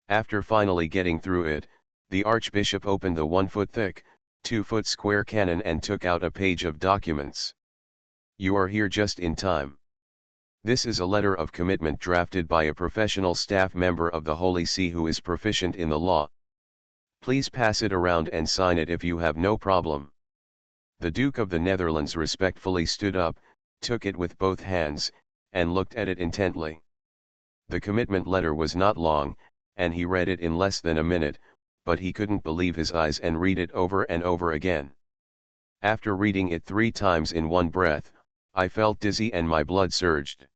After finally getting through it, the Archbishop opened the 1-foot-thick, 2-foot square cannon and took out a page of documents. You are here just in time. This is a letter of commitment drafted by a professional staff member of the Holy See who is proficient in the law. Please pass it around and sign it if you have no problem. The Duke of the Netherlands respectfully stood up, took it with both hands, and looked at it intently. The commitment letter was not long, and he read it in less than a minute, but he couldn't believe his eyes and read it over and over again. After reading it 3 times in one breath, I felt dizzy and my blood surged.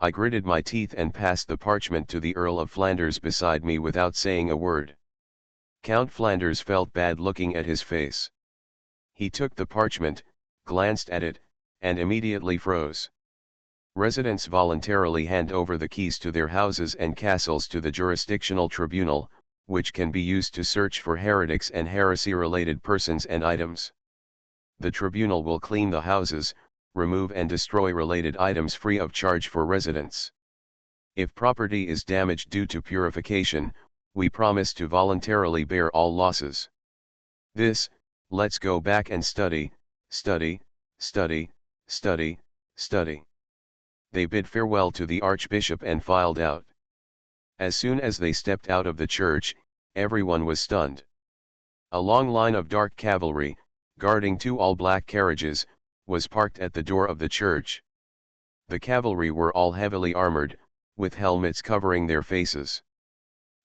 I gritted my teeth and passed the parchment to the Earl of Flanders beside me without saying a word. Count Flanders felt bad looking at his face. He took the parchment, glanced at it, and immediately froze. Residents voluntarily hand over the keys to their houses and castles to the jurisdictional tribunal, which can be used to search for heretics and heresy-related persons and items. The tribunal will clean the houses, remove and destroy related items free of charge for residents. If property is damaged due to purification, we promise to voluntarily bear all losses. Let's go back and study, study, study, study, study. They bid farewell to the Archbishop and filed out. As soon as they stepped out of the church, everyone was stunned. A long line of dark cavalry, guarding 2 all-black carriages, was parked at the door of the church. The cavalry were all heavily armored, with helmets covering their faces.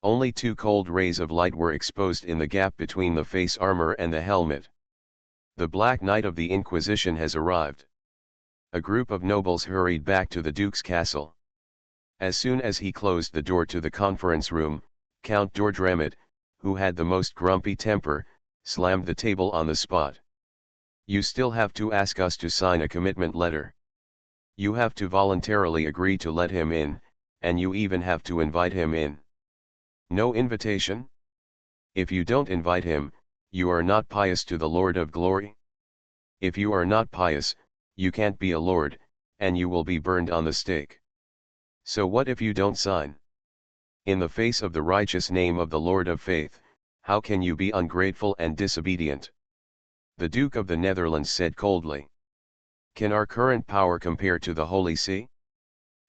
Only 2 cold rays of light were exposed in the gap between the face armor and the helmet. The Black Knight of the Inquisition has arrived. A group of nobles hurried back to the Duke's castle. As soon as he closed the door to the conference room, Count Dordremet, who had the most grumpy temper, slammed the table on the spot. You still have to ask us to sign a commitment letter. You have to voluntarily agree to let him in, and you even have to invite him in. No invitation? If you don't invite him, you are not pious to the Lord of Glory? If you are not pious, you can't be a lord, and you will be burned on the stake. So what if you don't sign? In the face of the righteous name of the Lord of Faith, how can you be ungrateful and disobedient? The Duke of the Netherlands said coldly. Can our current power compare to the Holy See?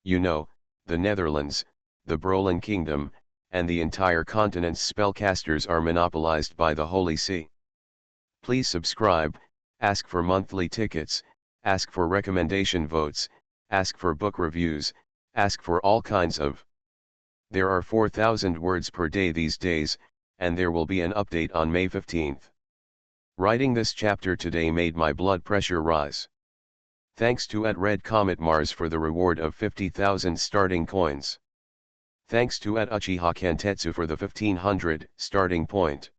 You know, the Netherlands, the Brolen Kingdom, and the entire continent's spellcasters are monopolized by the Holy See. Please subscribe, ask for monthly tickets, ask for recommendation votes, ask for book reviews, ask for all kinds of. There are 4,000 words per day these days, and there will be an update on May 15th. Writing this chapter today made my blood pressure rise. Thanks to @RedCometMars for the reward of 50,000 starting coins. Thanks to @UchihaKantetsu for the 1500 starting point.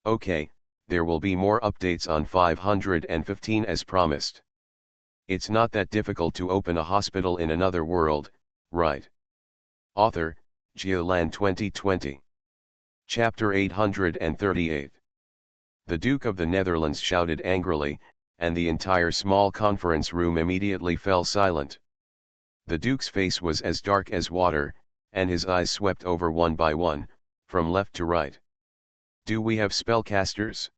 Okay, there will be more updates on 515 as promised. It's not that difficult to open a hospital in another world, right? Author, Geoland 2020. Chapter 838. The Duke of the Netherlands shouted angrily, and the entire small conference room immediately fell silent. The Duke's face was as dark as water, and his eyes swept over one by one, from left to right. Do we have spellcasters?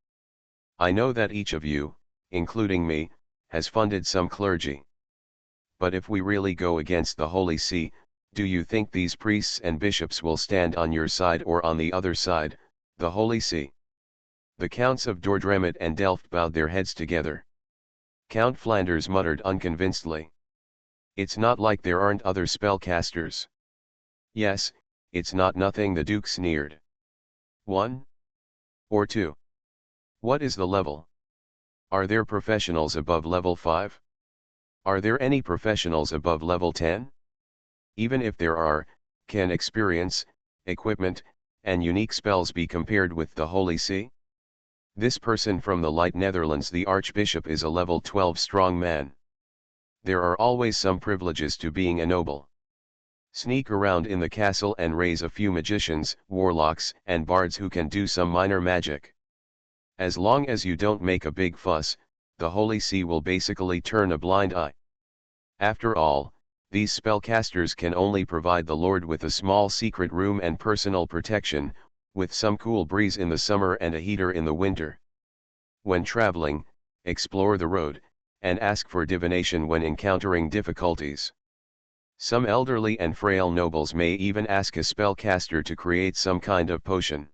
I know that each of you, including me, has funded some clergy. But if we really go against the Holy See, do you think these priests and bishops will stand on your side or on the other side, the Holy See? The Counts of Dordremet and Delft bowed their heads together. Count Flanders muttered unconvincedly. It's not like there aren't other spellcasters. Yes, it's not nothing, the Duke sneered. 1? Or 2? What is the level? Are there professionals above level 5? Are there any professionals above level 10? Even if there are, can experience, equipment, and unique spells be compared with the Holy See? This person from the Light Netherlands, the Archbishop, is a level 12 strong man. There are always some privileges to being a noble. Sneak around in the castle and raise a few magicians, warlocks, and bards who can do some minor magic. As long as you don't make a big fuss, the Holy See will basically turn a blind eye. After all, these spellcasters can only provide the Lord with a small secret room and personal protection, with some cool breeze in the summer and a heater in the winter. When traveling, explore the road, and ask for divination when encountering difficulties. Some elderly and frail nobles may even ask a spellcaster to create some kind of potion.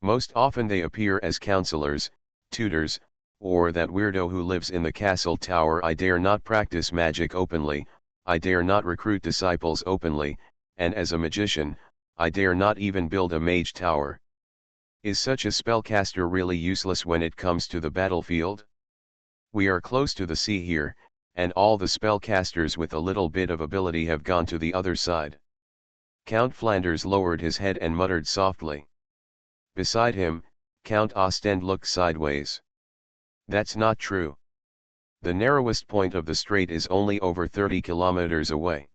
Most often they appear as counselors, tutors, or that weirdo who lives in the castle tower. I dare not practice magic openly, I dare not recruit disciples openly, and as a magician, I dare not even build a mage tower. Is such a spellcaster really useless when it comes to the battlefield? We are close to the sea here, and all the spellcasters with a little bit of ability have gone to the other side. Count Flanders lowered his head and muttered softly. Beside him, Count Ostend looked sideways. That's not true. The narrowest point of the strait is only over 30 kilometers away.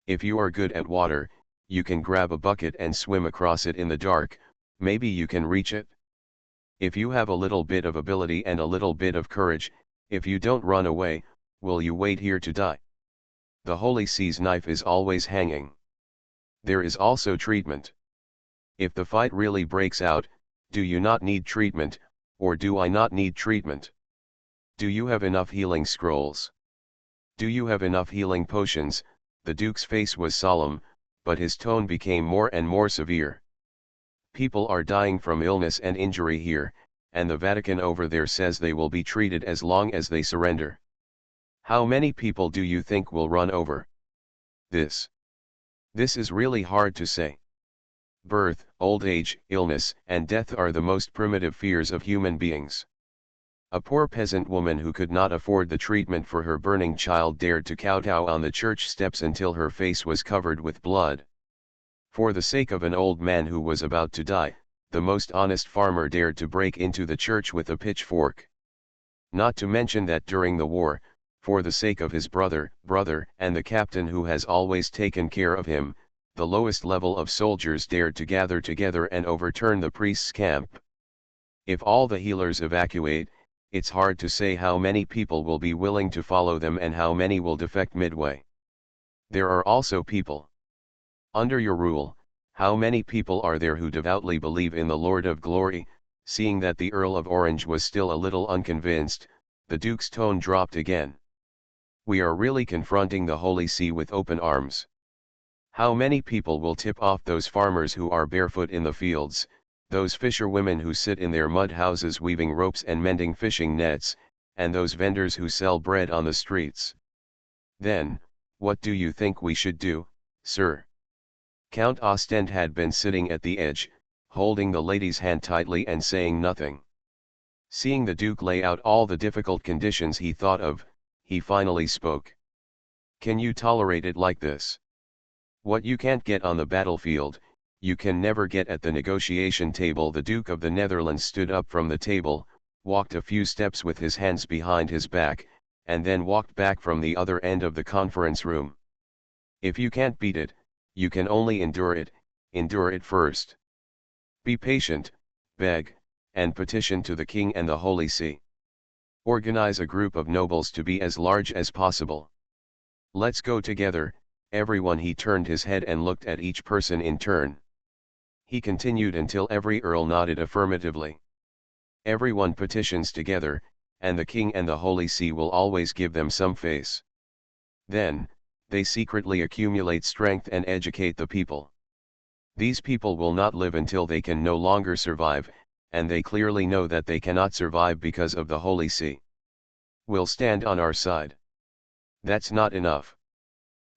If you are good at water, you can grab a bucket and swim across it in the dark, maybe you can reach it. If you have a little bit of ability and a little bit of courage, if you don't run away, will you wait here to die? The Holy See's knife is always hanging. There is also treatment. If the fight really breaks out, do you not need treatment, or do I not need treatment? Do you have enough healing scrolls? Do you have enough healing potions? The Duke's face was solemn, but his tone became more and more severe. People are dying from illness and injury here, and the Vatican over there says they will be treated as long as they surrender. How many people do you think will run over? This is really hard to say. Birth, old age, illness, and death are the most primitive fears of human beings. A poor peasant woman who could not afford the treatment for her burning child dared to kowtow on the church steps until her face was covered with blood. For the sake of an old man who was about to die, the most honest farmer dared to break into the church with a pitchfork. Not to mention that during the war, for the sake of his brother, and the captain who has always taken care of him, the lowest level of soldiers dared to gather together and overturn the priest's camp. If all the healers evacuate, it's hard to say how many people will be willing to follow them and how many will defect midway. There are also people. Under your rule, how many people are there who devoutly believe in the Lord of Glory? Seeing that the Earl of Orange was still a little unconvinced, the Duke's tone dropped again. We are really confronting the Holy See with open arms. How many people will tip off those farmers who are barefoot in the fields, those fisherwomen who sit in their mud houses weaving ropes and mending fishing nets, and those vendors who sell bread on the streets? Then, what do you think we should do, sir? Count Ostend had been sitting at the edge, holding the lady's hand tightly and saying nothing. Seeing the Duke lay out all the difficult conditions he thought of, he finally spoke. Can you tolerate it like this? What you can't get on the battlefield, you can never get at the negotiation table. The Duke of the Netherlands stood up from the table, walked a few steps with his hands behind his back, and then walked back from the other end of the conference room. If you can't beat it, you can only endure it first. Be patient, beg, and petition to the King and the Holy See. Organize a group of nobles to be as large as possible. Let's go together, everyone. He turned his head and looked at each person in turn. He continued until every earl nodded affirmatively. Everyone petitions together, and the King and the Holy See will always give them some face. Then, they secretly accumulate strength and educate the people. These people will not live until they can no longer survive, and they clearly know that they cannot survive because of the Holy See. Will stand on our side. That's not enough.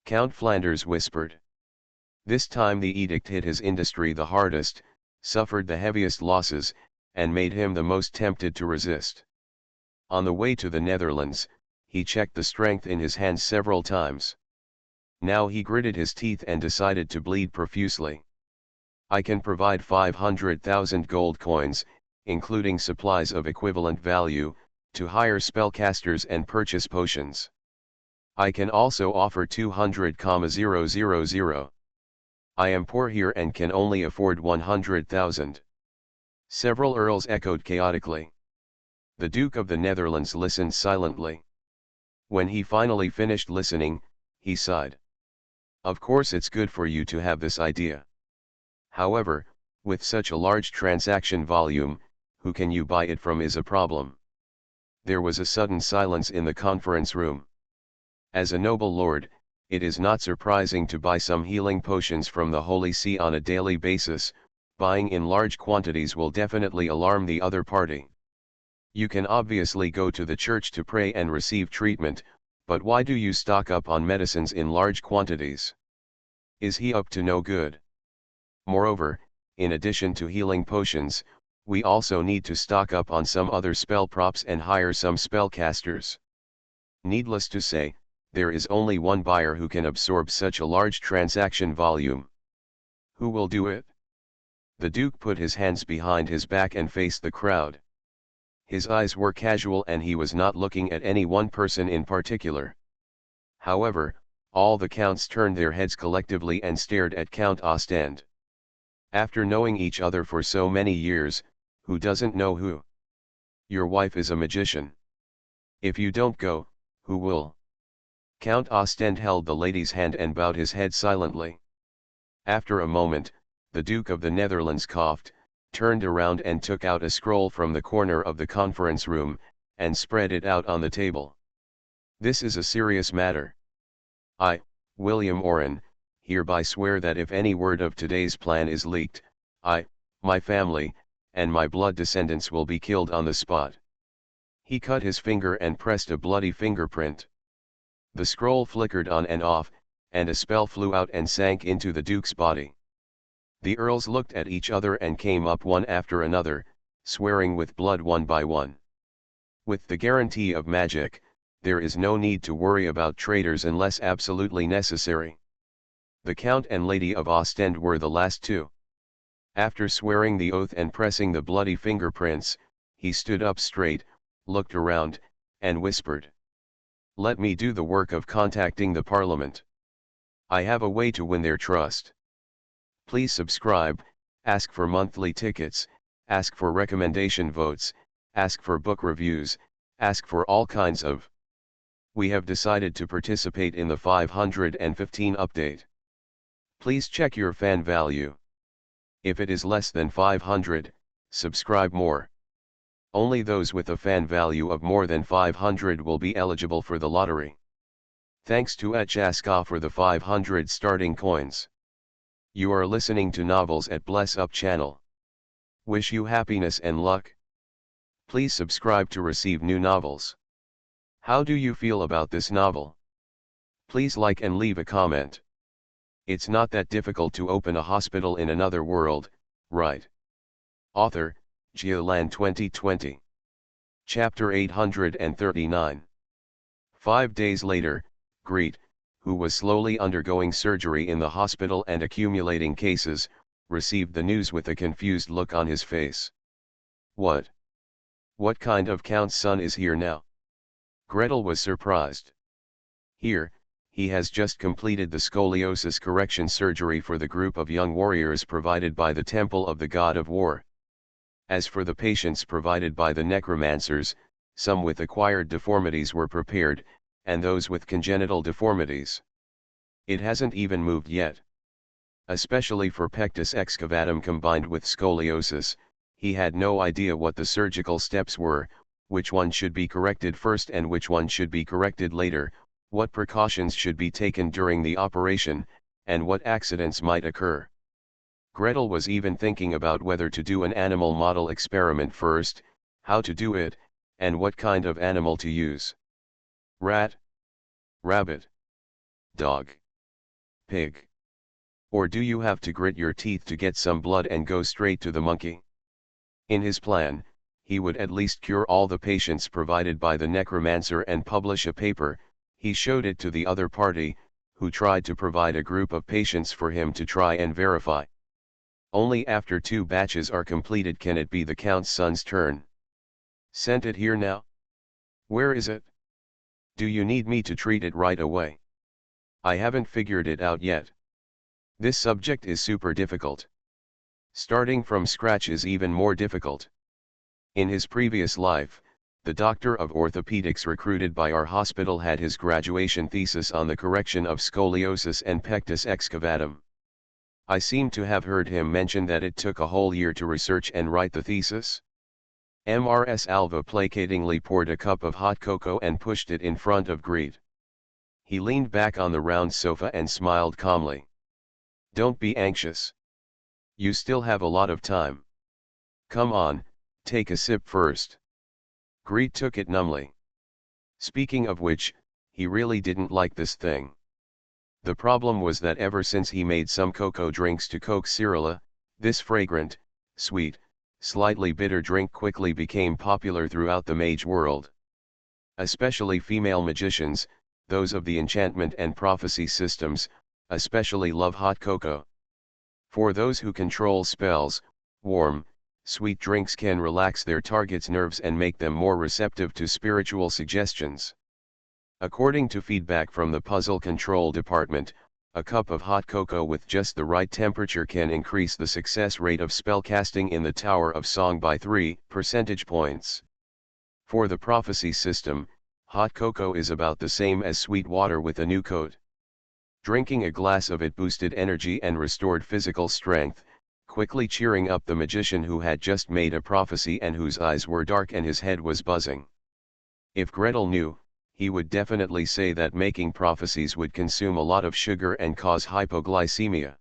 Count Flanders whispered. This time the edict hit his industry the hardest, suffered the heaviest losses, and made him the most tempted to resist. On the way to the Netherlands, he checked the strength in his hands several times. Now he gritted his teeth and decided to bleed profusely. I can provide 500,000 gold coins, including supplies of equivalent value, to hire spellcasters and purchase potions. I can also offer 200,000. I am poor here and can only afford 100,000. Several earls echoed chaotically. The Duke of the Netherlands listened silently. When he finally finished listening, he sighed. Of course it's good for you to have this idea. However, with such a large transaction volume, who can you buy it from is a problem. There was a sudden silence in the conference room. As a noble lord, it is not surprising to buy some healing potions from the Holy See on a daily basis, Buying in large quantities will definitely alarm the other party. You can obviously go to the church to pray and receive treatment, but why do you stock up on medicines in large quantities? Is he up to no good? Moreover, in addition to healing potions, we also need to stock up on some other spell props and hire some spellcasters. Needless to say, there is only one buyer who can absorb such a large transaction volume. Who will do it? The Duke put his hands behind his back and faced the crowd. His eyes were casual and he was not looking at any one person in particular. However, all the counts turned their heads collectively and stared at Count Ostend. After knowing each other for so many years, who doesn't know who? Your wife is a magician. If you don't go, who will? Count Ostend held the lady's hand and bowed his head silently. After a moment, the Duke of the Netherlands coughed, turned around and took out a scroll from the corner of the conference room, and spread it out on the table. This is a serious matter. I, William Orrin, hereby swear that if any word of today's plan is leaked, I, my family, and my blood descendants will be killed on the spot. He cut his finger and pressed a bloody fingerprint. The scroll flickered on and off, and a spell flew out and sank into the Duke's body. The earls looked at each other and came up one after another, swearing with blood one by one. With the guarantee of magic, there is no need to worry about traitors unless absolutely necessary. The Count and Lady of Ostend were the last two. After swearing the oath and pressing the bloody fingerprints, he stood up straight, looked around, and whispered. Let me do the work of contacting the Parliament. I have a way to win their trust. Please subscribe, ask for monthly tickets, ask for recommendation votes, ask for book reviews, ask for all kinds of. We have decided to participate in the 515 update. Please check your fan value. If it is less than 500, subscribe more. Only those with a fan value of more than 500 will be eligible for the lottery. Thanks to Chaska for the 500 starting coins. You are listening to Novels at Bless Up channel. Wish you happiness and luck. Please subscribe to receive new novels. How do you feel about this novel? Please like and leave a comment. It's not that difficult to open a hospital in another world, right? Author, Geoland 2020. Chapter 839. 5 days later, Greet, who was slowly undergoing surgery in the hospital and accumulating cases, received the news with a confused look on his face. What? What kind of count's son is here now? Gretel was surprised. Here, he has just completed the scoliosis correction surgery for the group of young warriors provided by the Temple of the God of War. As for the patients provided by the necromancers, some with acquired deformities were prepared, and those with congenital deformities. It hasn't even moved yet. Especially for pectus excavatum combined with scoliosis, he had no idea what the surgical steps were, which one should be corrected first and which one should be corrected later, what precautions should be taken during the operation, and what accidents might occur. Gretel was even thinking about whether to do an animal model experiment first, how to do it, and what kind of animal to use. Rat? Rabbit? Dog? Pig? Or do you have to grit your teeth to get some blood and go straight to the monkey? In his plan, he would at least cure all the patients provided by the necromancer and publish a paper. He showed it to the other party, who tried to provide a group of patients for him to try and verify. Only after 2 batches are completed can it be the Count's son's turn. Sent it here now? Where is it? Do you need me to treat it right away? I haven't figured it out yet. This subject is super difficult. Starting from scratch is even more difficult. In his previous life, the doctor of orthopedics recruited by our hospital had his graduation thesis on the correction of scoliosis and pectus excavatum. I seem to have heard him mention that it took a whole year to research and write the thesis. Mrs. Alva placatingly poured a cup of hot cocoa and pushed it in front of Greet. He leaned back on the round sofa and smiled calmly. Don't be anxious. You still have a lot of time. Come on, take a sip first. Greet took it numbly. Speaking of which, he really didn't like this thing. The problem was that ever since he made some cocoa drinks to Coke Cirilla, this fragrant, sweet, slightly bitter drink quickly became popular throughout the mage world. Especially female magicians, those of the enchantment and prophecy systems, especially love hot cocoa. For those who control spells, warm, sweet drinks can relax their target's nerves and make them more receptive to spiritual suggestions. According to feedback from the puzzle control department, a cup of hot cocoa with just the right temperature can increase the success rate of spellcasting in the Tower of Song by 3 percentage points. For the prophecy system, hot cocoa is about the same as sweet water with a new coat. Drinking a glass of it boosted energy and restored physical strength, quickly cheering up the magician who had just made a prophecy and whose eyes were dark and his head was buzzing. If Gretel knew, he would definitely say that making prophecies would consume a lot of sugar and cause hypoglycemia.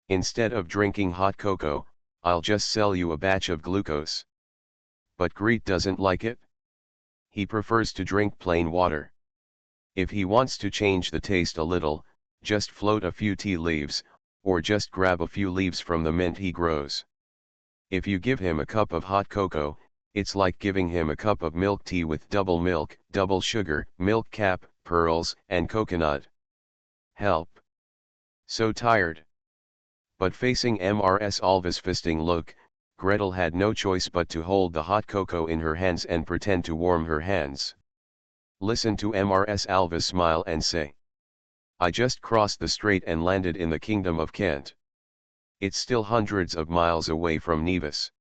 Instead of drinking hot cocoa, I'll just sell you a batch of glucose. But Greet doesn't like it. He prefers to drink plain water. If he wants to change the taste a little, just float a few tea leaves, or just grab a few leaves from the mint he grows. If you give him a cup of hot cocoa, it's like giving him a cup of milk tea with double milk, double sugar, milk cap, pearls, and coconut. Help. So tired. But facing Mrs. Alva's fisting look, Gretel had no choice but to hold the hot cocoa in her hands and pretend to warm her hands. Listen to Mrs. Alva smile and say, I just crossed the strait and landed in the kingdom of Kent. It's still hundreds of miles away from Nevis.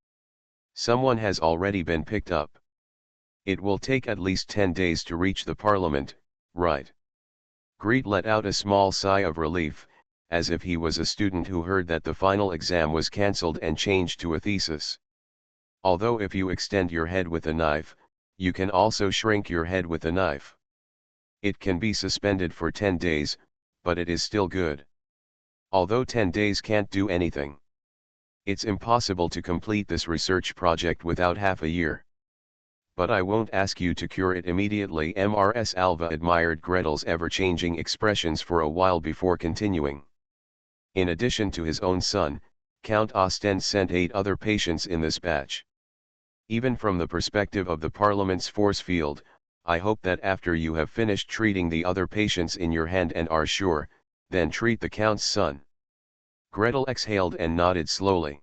Someone has already been picked up. It will take at least 10 days to reach the parliament, right? Greet let out a small sigh of relief, as if he was a student who heard that the final exam was cancelled and changed to a thesis. Although if you extend your head with a knife, you can also shrink your head with a knife. It can be suspended for 10 days, but it is still good. Although 10 days can't do anything. It's impossible to complete this research project without half a year. But I won't ask you to cure it immediately. Mrs. Alva admired Gretel's ever-changing expressions for a while before continuing. In addition to his own son, Count Ostend sent 8 other patients in this batch. Even from the perspective of the Parliament's force field, I hope that after you have finished treating the other patients in your hand and are sure, then treat the Count's son. Gretel exhaled and nodded slowly.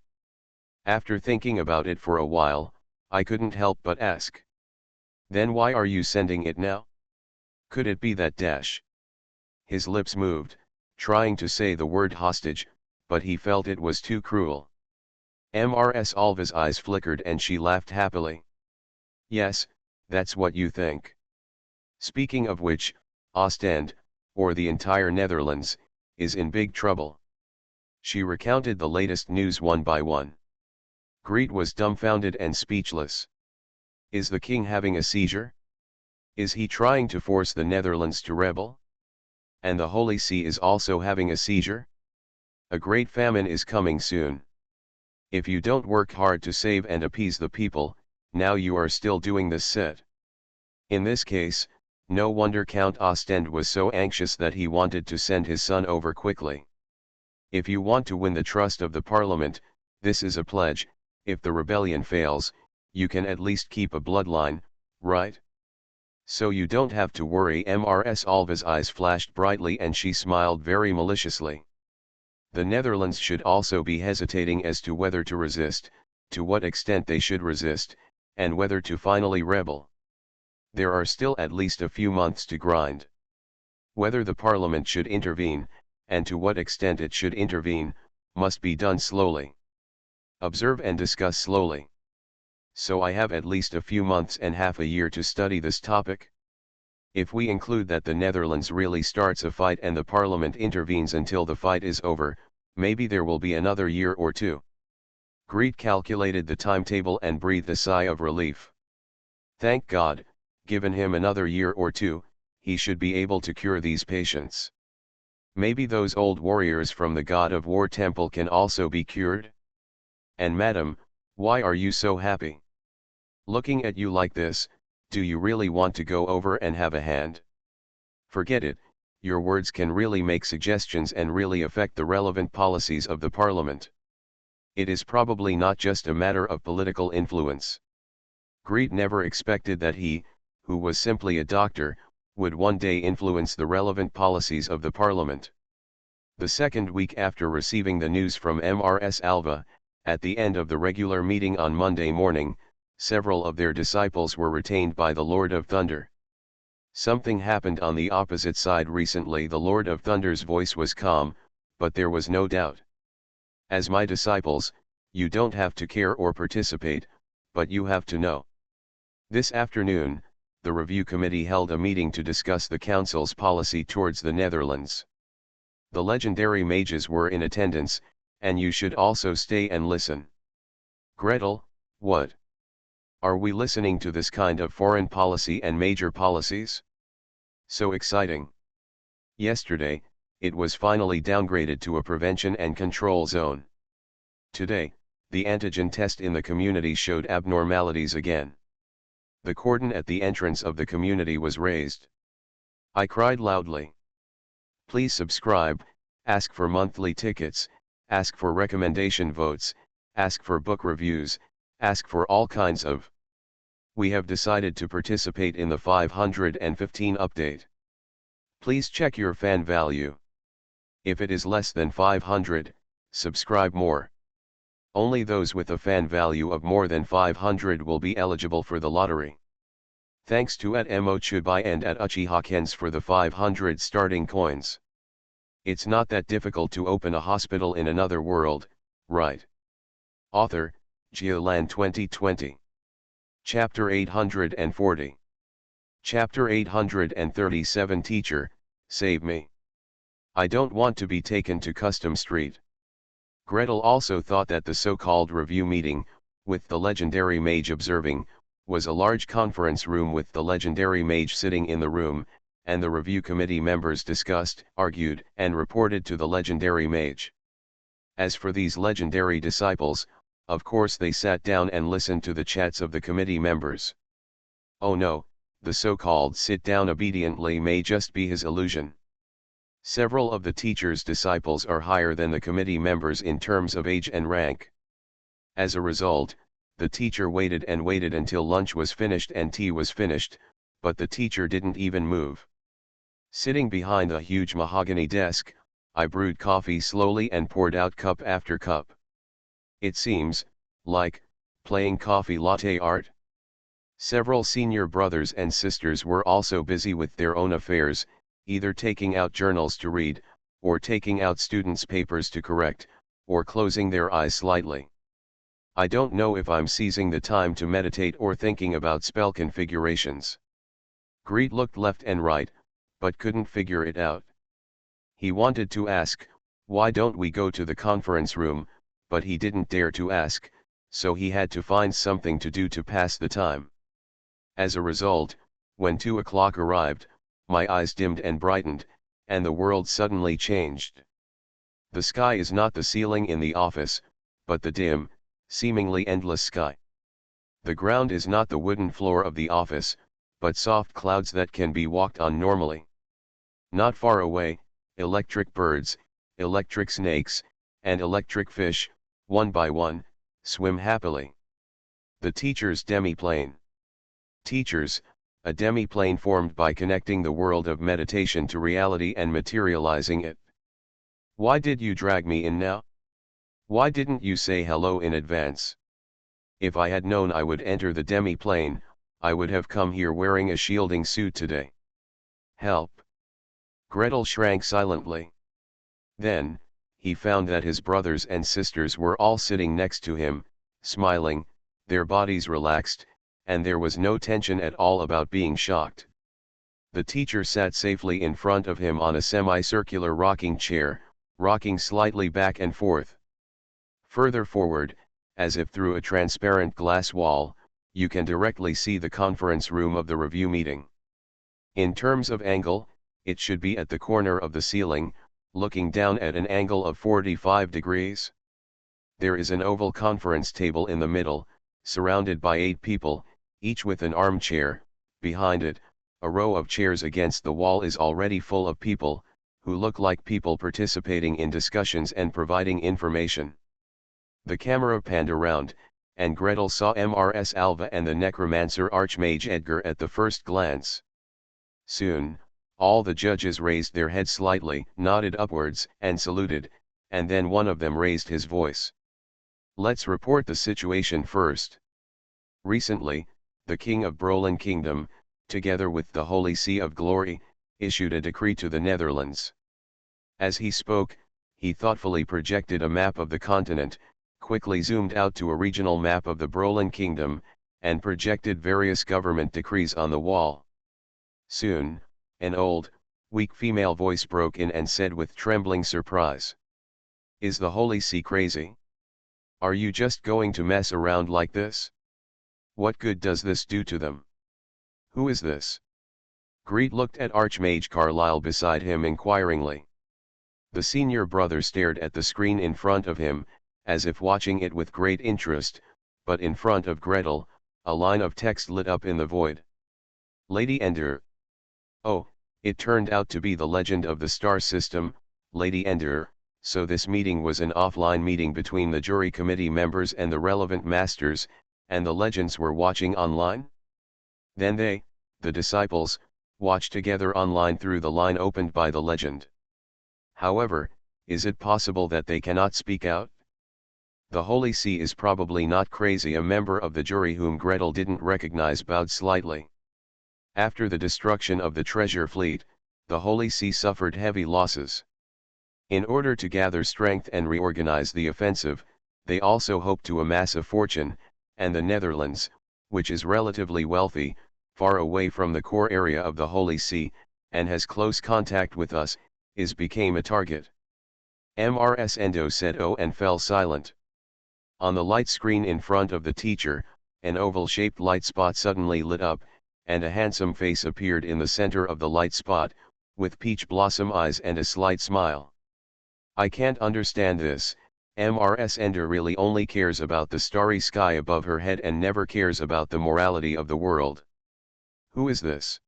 After thinking about it for a while, I couldn't help but ask. Then why are you sending it now? Could it be that dash? His lips moved, trying to say the word hostage, but he felt it was too cruel. Mrs. Alva's eyes flickered and she laughed happily. Yes, that's what you think. Speaking of which, Ostend, or the entire Netherlands, is in big trouble. She recounted the latest news one by one. Greet was dumbfounded and speechless. Is the king having a seizure? Is he trying to force the Netherlands to rebel? And the Holy See is also having a seizure? A great famine is coming soon. If you don't work hard to save and appease the people, now you are still doing this set. In this case, no wonder Count Ostend was so anxious that he wanted to send his son over quickly. If you want to win the trust of the Parliament, this is a pledge. If the rebellion fails, you can at least keep a bloodline, right? So you don't have to worry. Mrs. Alva's eyes flashed brightly and she smiled very maliciously. The Netherlands should also be hesitating as to whether to resist, to what extent they should resist, and whether to finally rebel. There are still at least a few months to grind. Whether the Parliament should intervene, and to what extent it should intervene, must be done slowly. Observe and discuss slowly. So I have at least a few months and half a year to study this topic. If we include that the Netherlands really starts a fight and the Parliament intervenes until the fight is over, maybe there will be another year or two. Greet calculated the timetable and breathed a sigh of relief. Thank God, given him another year or two, he should be able to cure these patients. Maybe those old warriors from the God of War temple can also be cured? And madam, why are you so happy? Looking at you like this, do you really want to go over and have a hand? Forget it, your words can really make suggestions and really affect the relevant policies of the parliament. It is probably not just a matter of political influence. Greed never expected that he, who was simply a doctor, would one day influence the relevant policies of the parliament. The second week after receiving the news from Mrs. Alva, at the end of the regular meeting on Monday morning, several of their disciples were retained by the Lord of Thunder. Something happened on the opposite side recently. The Lord of Thunder's voice was calm, but there was no doubt. As my disciples, you don't have to care or participate, but you have to know. This afternoon, the review committee held a meeting to discuss the council's policy towards the Netherlands. The legendary mages were in attendance, and you should also stay and listen. Gretel, what? Are we listening to this kind of foreign policy and major policies? So exciting. Yesterday, it was finally downgraded to a prevention and control zone. Today, the antigen test in the community showed abnormalities again. The cordon at the entrance of the community was raised. I cried loudly. Please subscribe, ask for monthly tickets, ask for recommendation votes, ask for book reviews, ask for all kinds of. We have decided to participate in the 515 update. Please check your fan value. If it is less than 500, subscribe more. Only those with a fan value of more than 500 will be eligible for the lottery. Thanks to @Mochubai and @Uchihawkens for the 500 starting coins. It's not that difficult to open a hospital in another world, right? Author, Geoland 2020. Chapter 840. Chapter 837. Teacher, save me. I don't want to be taken to Custom Street. Gretel also thought that the so-called review meeting, with the legendary mage observing, was a large conference room with the legendary mage sitting in the room, and the review committee members discussed, argued, and reported to the legendary mage. As for these legendary disciples, of course they sat down and listened to the chats of the committee members. Oh no, the so-called sit down obediently may just be his illusion. Several of the teacher's disciples are higher than the committee members in terms of age and rank. As a result, the teacher waited and waited until lunch was finished and tea was finished, but the teacher didn't even move. Sitting behind a huge mahogany desk, I brewed coffee slowly and poured out cup after cup. It seems, like, playing coffee latte art. Several senior brothers and sisters were also busy with their own affairs, either taking out journals to read, or taking out students' papers to correct, or closing their eyes slightly. I don't know if I'm seizing the time to meditate or thinking about spell configurations. Greed looked left and right, but couldn't figure it out. He wanted to ask, why don't we go to the conference room, but he didn't dare to ask, so he had to find something to do to pass the time. As a result, when 2 o'clock arrived, my eyes dimmed and brightened, and the world suddenly changed. The sky is not the ceiling in the office, but the dim, seemingly endless sky. The ground is not the wooden floor of the office, but soft clouds that can be walked on normally. Not far away, electric birds, electric snakes, and electric fish, one by one, swim happily. The teacher's demiplane. Teachers, a demiplane formed by connecting the world of meditation to reality and materializing it. Why did you drag me in now? Why didn't you say hello in advance? If I had known I would enter the demiplane, I would have come here wearing a shielding suit today. Help! Gretel shrank silently. Then, he found that his brothers and sisters were all sitting next to him, smiling, their bodies relaxed, and there was no tension at all about being shocked. The teacher sat safely in front of him on a semicircular rocking chair, rocking slightly back and forth. Further forward, as if through a transparent glass wall, you can directly see the conference room of the review meeting. In terms of angle, it should be at the corner of the ceiling, looking down at an angle of 45 degrees. There is an oval conference table in the middle, surrounded by 8 people, each with an armchair. Behind it, a row of chairs against the wall is already full of people, who look like people participating in discussions and providing information. The camera panned around, and Gretel saw Mrs. Alva and the necromancer Archmage Edgar at the first glance. Soon, all the judges raised their heads slightly, nodded upwards, and saluted, and then one of them raised his voice. Let's report the situation first. Recently, the King of Brolin Kingdom, together with the Holy See of Glory, issued a decree to the Netherlands. As he spoke, he thoughtfully projected a map of the continent, quickly zoomed out to a regional map of the Brolin Kingdom, and projected various government decrees on the wall. Soon, an old, weak female voice broke in and said with trembling surprise, "Is the Holy See crazy? Are you just going to mess around like this? What good does this do to them? Who is this?" Greet looked at Archmage Carlyle beside him inquiringly. The senior brother stared at the screen in front of him, as if watching it with great interest, but in front of Gretel, a line of text lit up in the void. Lady Ender. Oh, it turned out to be the legend of the star system, Lady Ender. So this meeting was an offline meeting between the jury committee members and the relevant masters, and the legends were watching online? Then they, the disciples, watched together online through the line opened by the legend. However, is it possible that they cannot speak out? The Holy See is probably not crazy. A member of the jury whom Gretel didn't recognize bowed slightly. After the destruction of the treasure fleet, the Holy See suffered heavy losses. In order to gather strength and reorganize the offensive, they also hope to amass a fortune, and the Netherlands, which is relatively wealthy, far away from the core area of the Holy See, and has close contact with us, became a target. Mrs. Endo said oh and fell silent. On the light screen in front of the teacher, an oval-shaped light spot suddenly lit up, and a handsome face appeared in the center of the light spot, with peach blossom eyes and a slight smile. I can't understand this. Mrs. Ender really only cares about the starry sky above her head and never cares about the morality of the world. Who is this?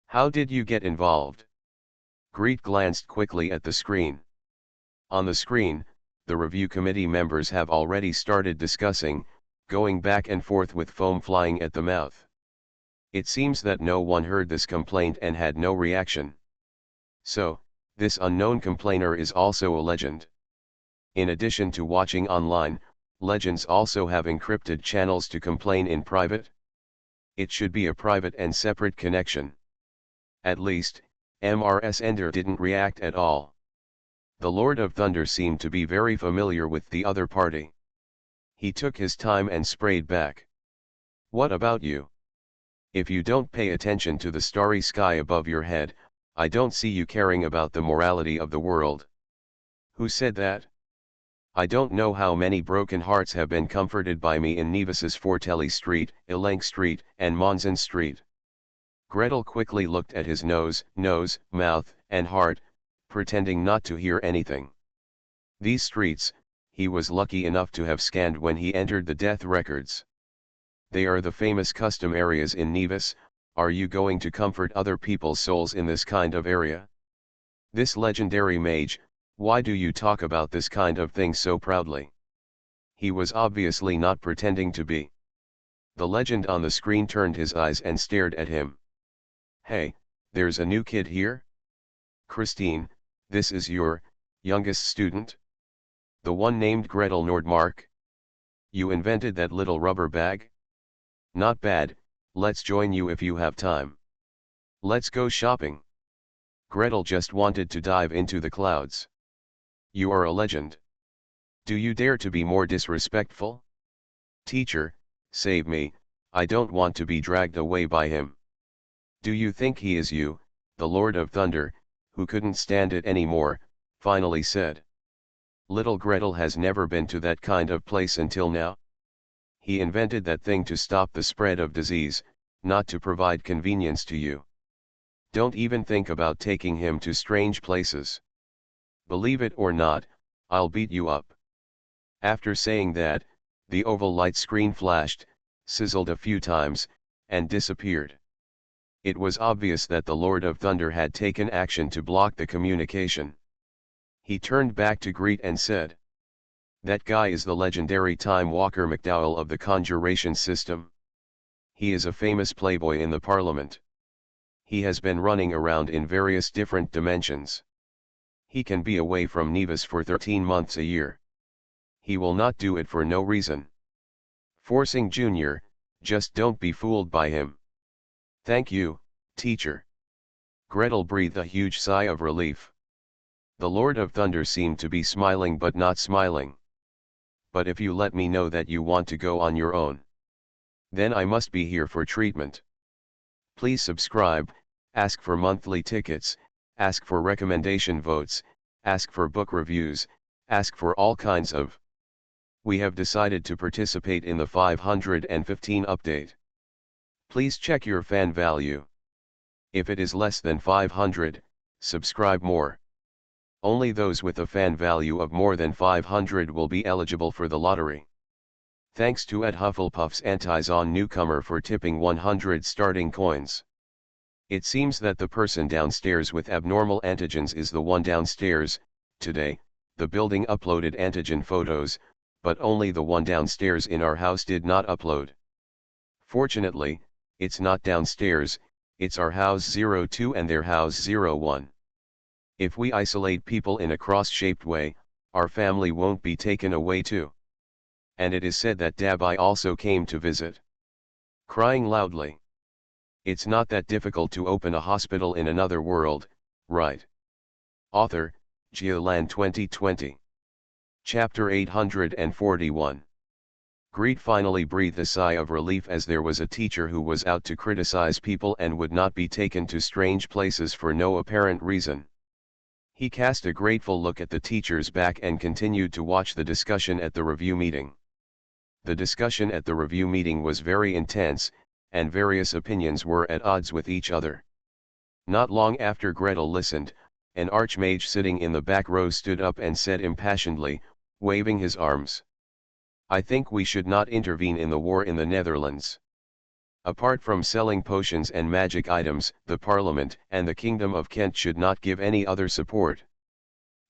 How did you get involved? Greet glanced quickly at the screen. On the screen, the review committee members have already started discussing, going back and forth with foam flying at the mouth. It seems that no one heard this complaint and had no reaction. So, this unknown complainer is also a legend. In addition to watching online, legends also have encrypted channels to complain in private. It should be a private and separate connection. At least, Mrs. Ender didn't react at all. The Lord of Thunder seemed to be very familiar with the other party. He took his time and sprayed back. What about you? If you don't pay attention to the starry sky above your head, I don't see you caring about the morality of the world. Who said that? I don't know how many broken hearts have been comforted by me in Neves's Fortelli Street, Elenk Street, and Monzen Street. Gretel quickly looked at his nose, mouth, and heart, pretending not to hear anything. These streets, he was lucky enough to have scanned when he entered the death records. They are the famous custom areas in Neves. Are you going to comfort other people's souls in this kind of area? This legendary mage, why do you talk about this kind of thing so proudly? He was obviously not pretending to be. The legend on the screen turned his eyes and stared at him. Hey, there's a new kid here? Christine, this is your youngest student? The one named Gretel Nordmark? You invented that little rubber bag? Not bad, let's join you if you have time. Let's go shopping. Gretel just wanted to dive into the clouds. You are a legend. Do you dare to be more disrespectful? Teacher, save me, I don't want to be dragged away by him. Do you think he is you, the Lord of Thunder, who couldn't stand it anymore, finally said. Little Gretel has never been to that kind of place until now. He invented that thing to stop the spread of disease, not to provide convenience to you. Don't even think about taking him to strange places. Believe it or not, I'll beat you up. After saying that, the oval light screen flashed, sizzled a few times, and disappeared. It was obvious that the Lord of Thunder had taken action to block the communication. He turned back to greet and said, "That guy is the legendary Time Walker McDowell of the Conjuration system. He is a famous playboy in the Parliament. He has been running around in various different dimensions. He can be away from Nevis for 13 months a year. He will not do it for no reason. Forcing Junior, just don't be fooled by him." "Thank you, teacher." Gretel breathed a huge sigh of relief. The Lord of Thunder seemed to be smiling but not smiling. "But if you let me know that you want to go on your own, then I must be here for treatment. Please subscribe, ask for monthly tickets, ask for recommendation votes, ask for book reviews, ask for all kinds of. We have decided to participate in the 515 update. Please check your fan value. If it is less than 500, subscribe more. Only those with a fan value of more than 500 will be eligible for the lottery. Thanks to Ed Hufflepuff's anti-Zon newcomer for tipping 100 starting coins. It seems that the person downstairs with abnormal antigens is the one downstairs. Today, the building uploaded antigen photos, but only the one downstairs in our house did not upload. Fortunately, it's not downstairs, it's our house 02 and their house 01. If we isolate people in a cross-shaped way, our family won't be taken away too. And it is said that Dabai also came to visit. Crying loudly. It's not that difficult to open a hospital in another world, right? Author, Geoland 2020. Chapter 841. Greet finally breathed a sigh of relief as there was a teacher who was out to criticize people and would not be taken to strange places for no apparent reason. He cast a grateful look at the teacher's back and continued to watch the discussion at the review meeting. The discussion at the review meeting was very intense, and various opinions were at odds with each other. Not long after Gretel listened, an archmage sitting in the back row stood up and said impassionedly, waving his arms, "I think we should not intervene in the war in the Netherlands. Apart from selling potions and magic items, the Parliament and the Kingdom of Kent should not give any other support."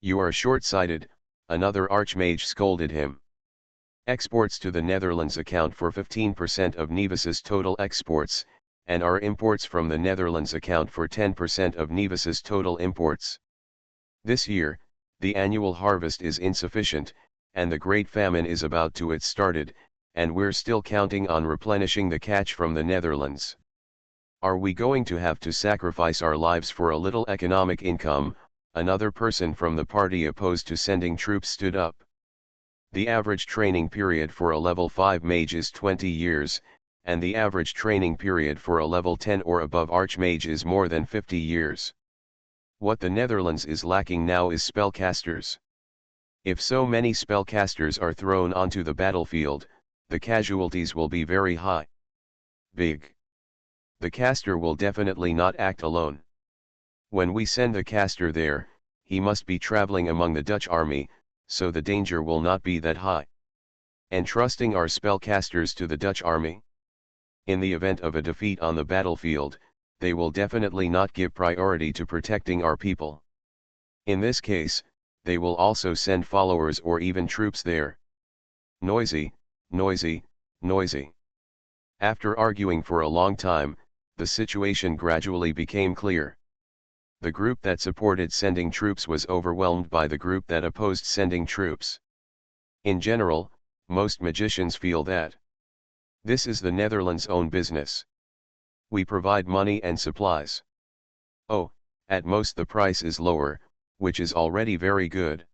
"You are short-sighted," another archmage scolded him. "Exports to the Netherlands account for 15% of Nevis's total exports, and our imports from the Netherlands account for 10% of Nevis's total imports. This year, the annual harvest is insufficient, and the Great Famine is about to get started, and we're still counting on replenishing the catch from the Netherlands. Are we going to have to sacrifice our lives for a little economic income?" Another person from the party opposed to sending troops stood up. "The average training period for a level 5 mage is 20 years, and the average training period for a level 10 or above archmage is more than 50 years. What the Netherlands is lacking now is spellcasters. If so many spellcasters are thrown onto the battlefield, the casualties will be very high. Big. The caster will definitely not act alone. When we send the caster there, he must be traveling among the Dutch army, so the danger will not be that high. Entrusting our spellcasters to the Dutch army? In the event of a defeat on the battlefield, they will definitely not give priority to protecting our people. In this case, they will also send followers or even troops there. Noisy, noisy, noisy." After arguing for a long time, the situation gradually became clear. The group that supported sending troops was overwhelmed by the group that opposed sending troops. In general, most magicians feel that this is the Netherlands' own business. We provide money and supplies. Oh, at most the price is lower, which is already very good.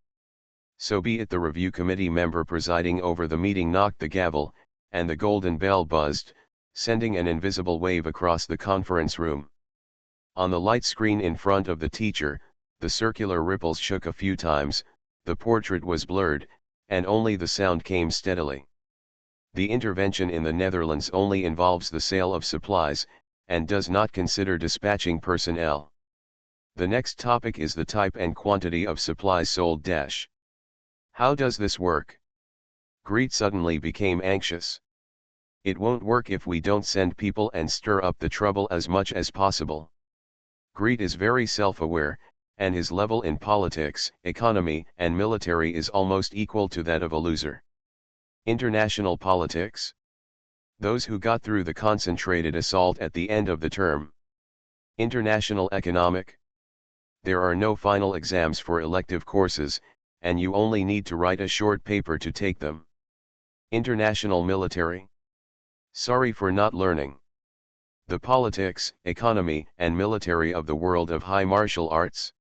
So be it. The review committee member presiding over the meeting knocked the gavel, and the golden bell buzzed, sending an invisible wave across the conference room. On the light screen in front of the teacher, the circular ripples shook a few times, the portrait was blurred, and only the sound came steadily. The intervention in the Netherlands only involves the sale of supplies, and does not consider dispatching personnel. The next topic is the type and quantity of supplies sold. How does this work? Greet suddenly became anxious. It won't work if we don't send people and stir up the trouble as much as possible. Greet is very self-aware, and his level in politics, economy, and military is almost equal to that of a loser. International politics? Those who got through the concentrated assault at the end of the term. International economic? There are no final exams for elective courses, and you only need to write a short paper to take them. International military? Sorry for not learning. The politics, economy, and military of the world of high martial arts?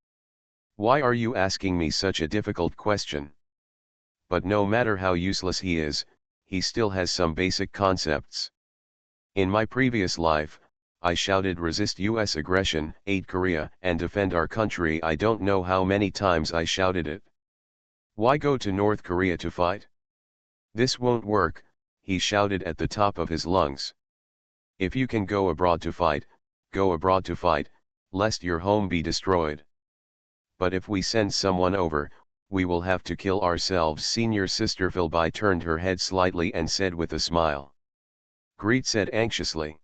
Why are you asking me such a difficult question? But no matter how useless he is, he still has some basic concepts. In my previous life, I shouted resist US aggression, aid Korea, and defend our country. I don't know how many times I shouted it. Why go to North Korea to fight? This won't work, he shouted at the top of his lungs. If you can go abroad to fight, lest your home be destroyed. But if we send someone over, we will have to kill ourselves. Senior Sister Philby turned her head slightly and said with a smile. Greet said anxiously.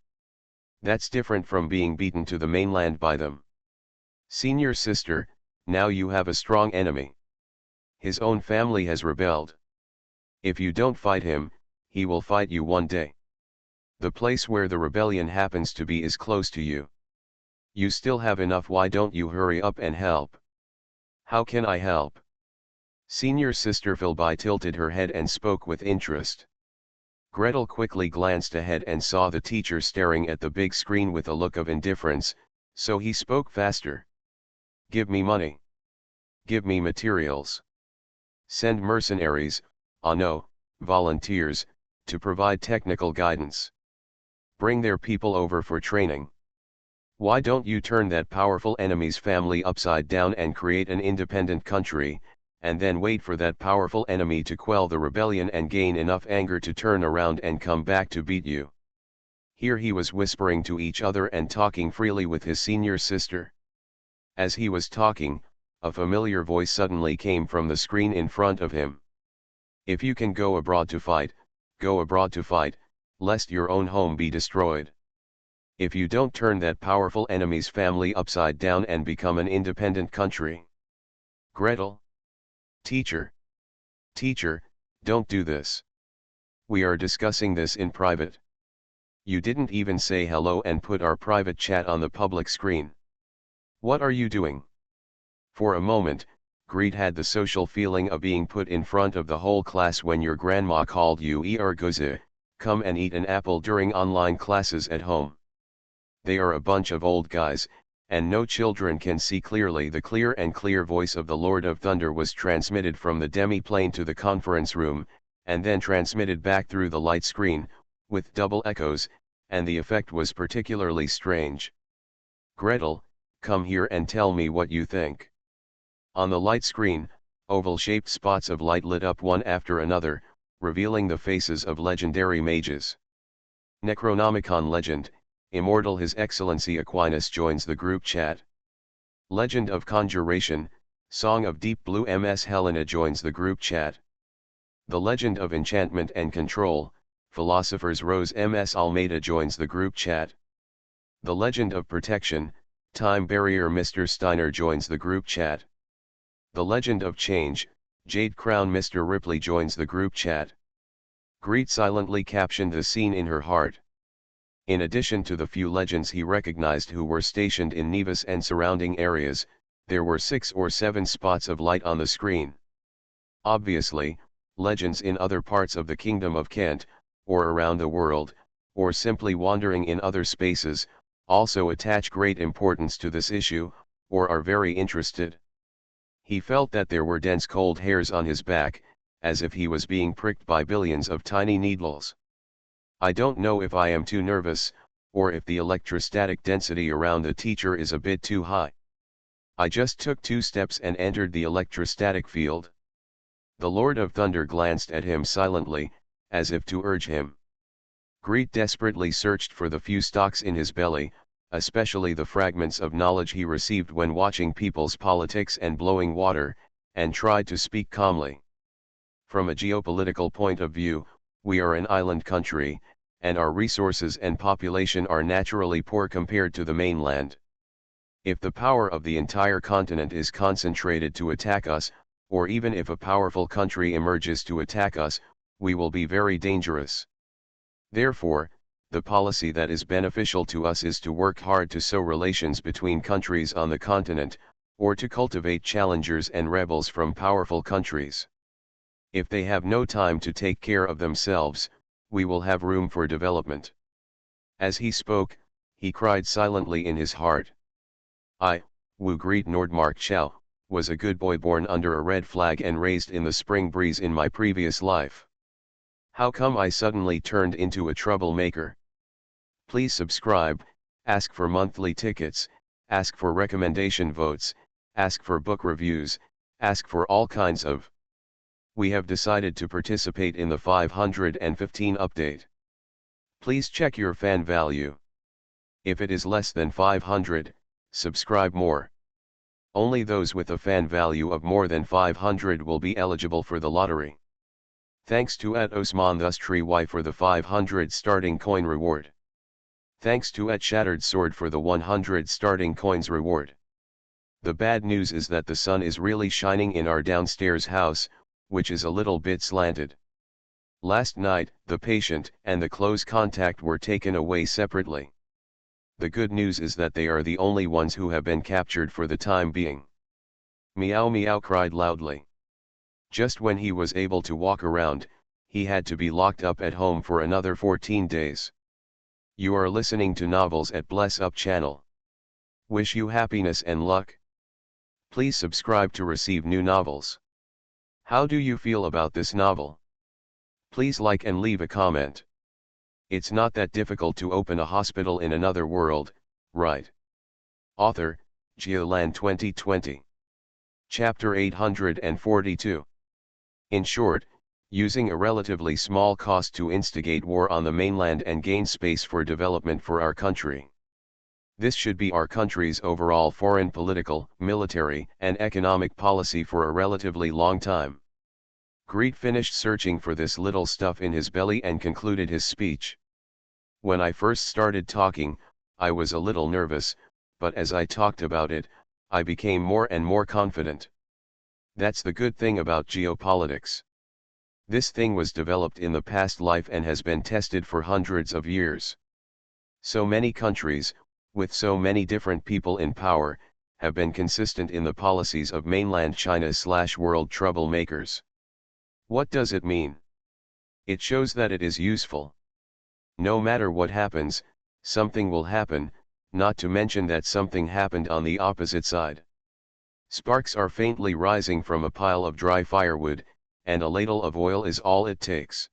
That's different from being beaten to the mainland by them. Senior Sister, now you have a strong enemy. His own family has rebelled. If you don't fight him, he will fight you one day. The place where the rebellion happens to be is close to you. You still have enough. Why don't you hurry up and help? How can I help? Senior Sister Philby tilted her head and spoke with interest. Gretel quickly glanced ahead and saw the teacher staring at the big screen with a look of indifference, so he spoke faster. Give me money. Give me materials. Send mercenaries, no, volunteers, to provide technical guidance. Bring their people over for training. Why don't you turn that powerful enemy's family upside down and create an independent country, and then wait for that powerful enemy to quell the rebellion and gain enough anger to turn around and come back to beat you? Here he was whispering to each other and talking freely with his senior sister. As he was talking, a familiar voice suddenly came from the screen in front of him. If you can go abroad to fight, lest your own home be destroyed. If you don't turn that powerful enemy's family upside down and become an independent country. Gretel. Teacher, don't do this. We are discussing this in private. You didn't even say hello and put our private chat on the public screen. What are you doing? For a moment, Greet had the social feeling of being put in front of the whole class when your grandma called you Ergoze, come and eat an apple during online classes at home. They are a bunch of old guys, and no children can see clearly. The clear voice of the Lord of Thunder was transmitted from the demi-plane to the conference room, and then transmitted back through the light screen, with double echoes, and the effect was particularly strange. Gretel, come here and tell me what you think. On the light screen, oval-shaped spots of light lit up one after another, revealing the faces of legendary mages. Necronomicon legend, Immortal His Excellency Aquinas joins the group chat. Legend of Conjuration, Song of Deep Blue MS Helena joins the group chat. The Legend of Enchantment and Control, Philosopher's Rose MS Almeida joins the group chat. The Legend of Protection, Time Barrier Mr. Steiner joins the group chat. The Legend of Change, Jade Crown Mr. Ripley joins the group chat. Greet silently captioned the scene in her heart. In addition to the few legends he recognized who were stationed in Nevis and surrounding areas, there were 6 or 7 spots of light on the screen. Obviously, legends in other parts of the Kingdom of Kent, or around the world, or simply wandering in other spaces, also attach great importance to this issue, or are very interested. He felt that there were dense cold hairs on his back, as if he was being pricked by billions of tiny needles. I don't know if I am too nervous, or if the electrostatic density around the teacher is a bit too high. I just took 2 steps and entered the electrostatic field. The Lord of Thunder glanced at him silently, as if to urge him. Greet desperately searched for the few stalks in his belly, especially the fragments of knowledge he received when watching people's politics and blowing water, and tried to speak calmly. From a geopolitical point of view, we are an island country, and our resources and population are naturally poor compared to the mainland. If the power of the entire continent is concentrated to attack us, or even if a powerful country emerges to attack us, we will be very dangerous. Therefore, the policy that is beneficial to us is to work hard to sow relations between countries on the continent, or to cultivate challengers and rebels from powerful countries. If they have no time to take care of themselves, we will have room for development. As he spoke, he cried silently in his heart. I, Wu Greet Nordmark Chow, was a good boy born under a red flag and raised in the spring breeze in my previous life. How come I suddenly turned into a troublemaker? Please subscribe, ask for monthly tickets, ask for recommendation votes, ask for book reviews, ask for all kinds of. We have decided to participate in the 515 update. Please check your fan value. If it is less than 500, subscribe more. Only those with a fan value of more than 500 will be eligible for the lottery. Thanks to @Osman Thustri Y for the 500 starting coin reward. Thanks to @Shattered Sword for the 100 starting coins reward. The bad news is that the sun is really shining in our downstairs house, which is a little bit slanted. Last night, the patient and the close contact were taken away separately. The good news is that they are the only ones who have been captured for the time being. Meow Meow cried loudly. Just when he was able to walk around, he had to be locked up at home for another 14 days. You are listening to Novels at Bless Up channel. Wish you happiness and luck. Please subscribe to receive new novels. How do you feel about this novel? Please like and leave a comment. It's not that difficult to open a hospital in another world, right? Author, Geoland 2020. Chapter 842. In short, using a relatively small cost to instigate war on the mainland and gain space for development for our country. This should be our country's overall foreign political, military, and economic policy for a relatively long time. Greet finished searching for this little stuff in his belly and concluded his speech. When I first started talking, I was a little nervous, but as I talked about it, I became more and more confident. That's the good thing about geopolitics. This thing was developed in the past life and has been tested for hundreds of years. So many countries, with so many different people in power, have been consistent in the policies of mainland China/world troublemakers. What does it mean? It shows that it is useful. No matter what happens, something will happen, not to mention that something happened on the opposite side. Sparks are faintly rising from a pile of dry firewood, and a ladle of oil is all it takes.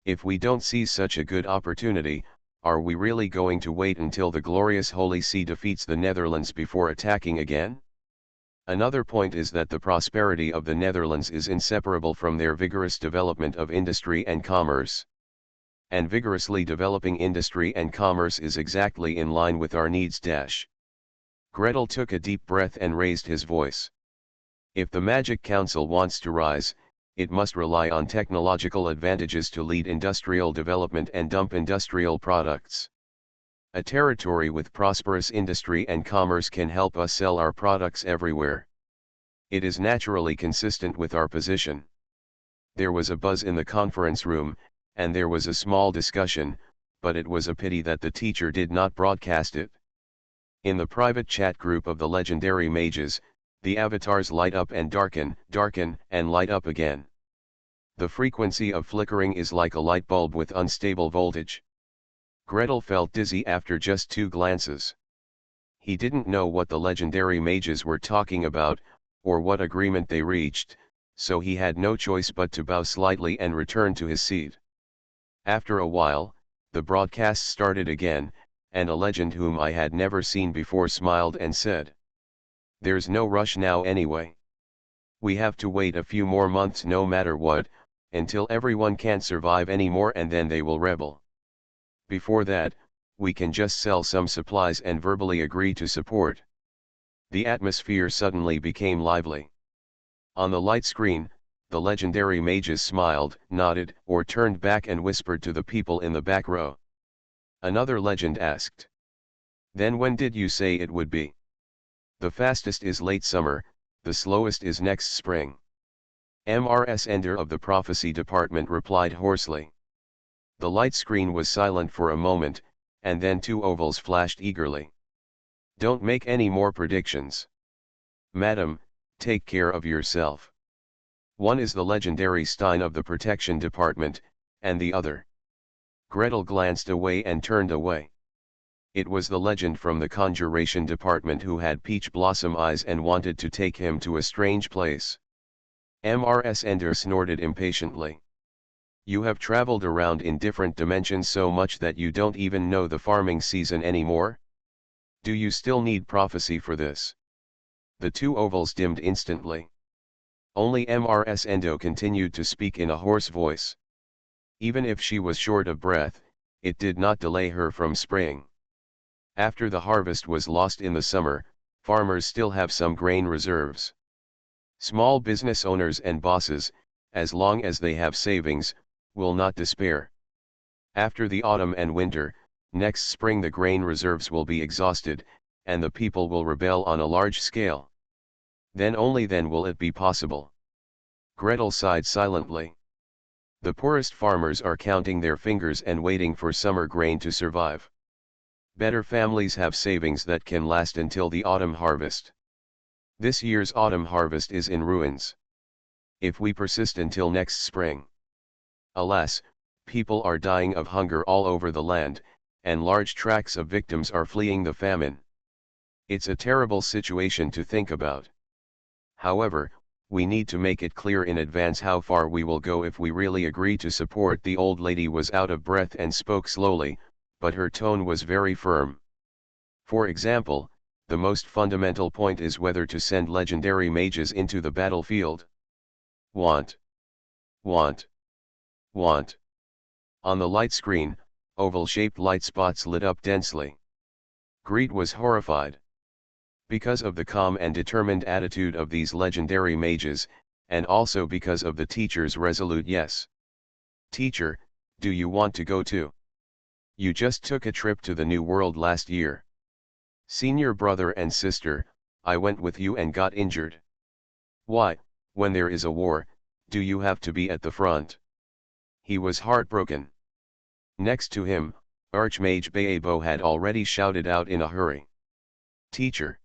If we don't seize such a good opportunity, are we really going to wait until the glorious Holy See defeats the Netherlands before attacking again? Another point is that the prosperity of the Netherlands is inseparable from their vigorous development of industry and commerce. And vigorously developing industry and commerce is exactly in line with our needs. Gretel took a deep breath and raised his voice. If the Magic Council wants to rise, it must rely on technological advantages to lead industrial development and dump industrial products. A territory with prosperous industry and commerce can help us sell our products everywhere. It is naturally consistent with our position. There was a buzz in the conference room, and there was a small discussion, but it was a pity that the teacher did not broadcast it. In the private chat group of the legendary mages, the avatars light up and darken, and light up again. The frequency of flickering is like a light bulb with unstable voltage. Gretel felt dizzy after just 2 glances. He didn't know what the legendary mages were talking about, or what agreement they reached, so he had no choice but to bow slightly and return to his seat. After a while, the broadcast started again, and a legend whom I had never seen before smiled and said, "There's no rush now anyway. We have to wait a few more months no matter what, until everyone can't survive anymore and then they will rebel. Before that, we can just sell some supplies and verbally agree to support. The atmosphere suddenly became lively. On the light screen, the legendary mages smiled, nodded, or turned back and whispered to the people in the back row. Another legend asked, "Then when did you say it would be?" "The fastest is late summer, the slowest is next spring." Mrs. Ender of the prophecy department replied hoarsely. The light screen was silent for a moment, and then two ovals flashed eagerly. "Don't make any more predictions. Madam, take care of yourself." One is the legendary Stein of the protection department, and the other. Gretel glanced away and turned away. It was the legend from the conjuration department who had peach blossom eyes and wanted to take him to a strange place. Mrs. Ender snorted impatiently. "You have traveled around in different dimensions so much that you don't even know the farming season anymore? Do you still need prophecy for this?" The two ovals dimmed instantly. Only Mrs. Endo continued to speak in a hoarse voice. Even if she was short of breath, it did not delay her from spraying. After the harvest was lost in the summer, farmers still have some grain reserves. Small business owners and bosses, as long as they have savings, will not despair. After the autumn and winter, next spring the grain reserves will be exhausted, and the people will rebel on a large scale. Then only then will it be possible. Gretel sighed silently. The poorest farmers are counting their fingers and waiting for summer grain to survive. Better families have savings that can last until the autumn harvest. This year's autumn harvest is in ruins. If we persist until next spring. Alas, people are dying of hunger all over the land, and large tracts of victims are fleeing the famine. It's a terrible situation to think about. However, we need to make it clear in advance how far we will go if we really agree to support. The old lady was out of breath and spoke slowly, but her tone was very firm. For example, the most fundamental point is whether to send legendary mages into the battlefield. Want. Want. Want. On the light screen, oval-shaped light spots lit up densely. Greet was horrified. Because of the calm and determined attitude of these legendary mages, and also because of the teacher's resolute yes. "Teacher, do you want to go too? You just took a trip to the New World last year. Senior brother and sister, I went with you and got injured. Why, when there is a war, do you have to be at the front?" He was heartbroken. Next to him, Archmage Baebo had already shouted out in a hurry. "Teacher.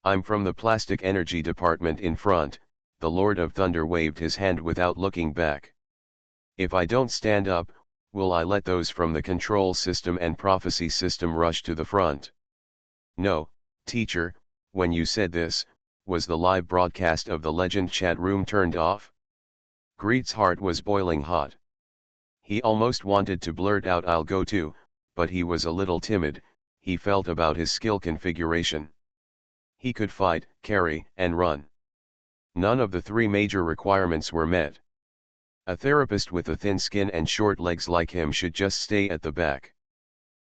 I'm from the Plastic Energy Department in front." The Lord of Thunder waved his hand without looking back. "If I don't stand up, will I let those from the control system and prophecy system rush to the front?" "No, teacher, when you said this, was the live broadcast of the Legend chat room turned off?" Greet's heart was boiling hot. He almost wanted to blurt out "I'll go too," but he was a little timid. He felt about his skill configuration. He could fight, carry, and run. None of the three major requirements were met. A therapist with a thin skin and short legs like him should just stay at the back.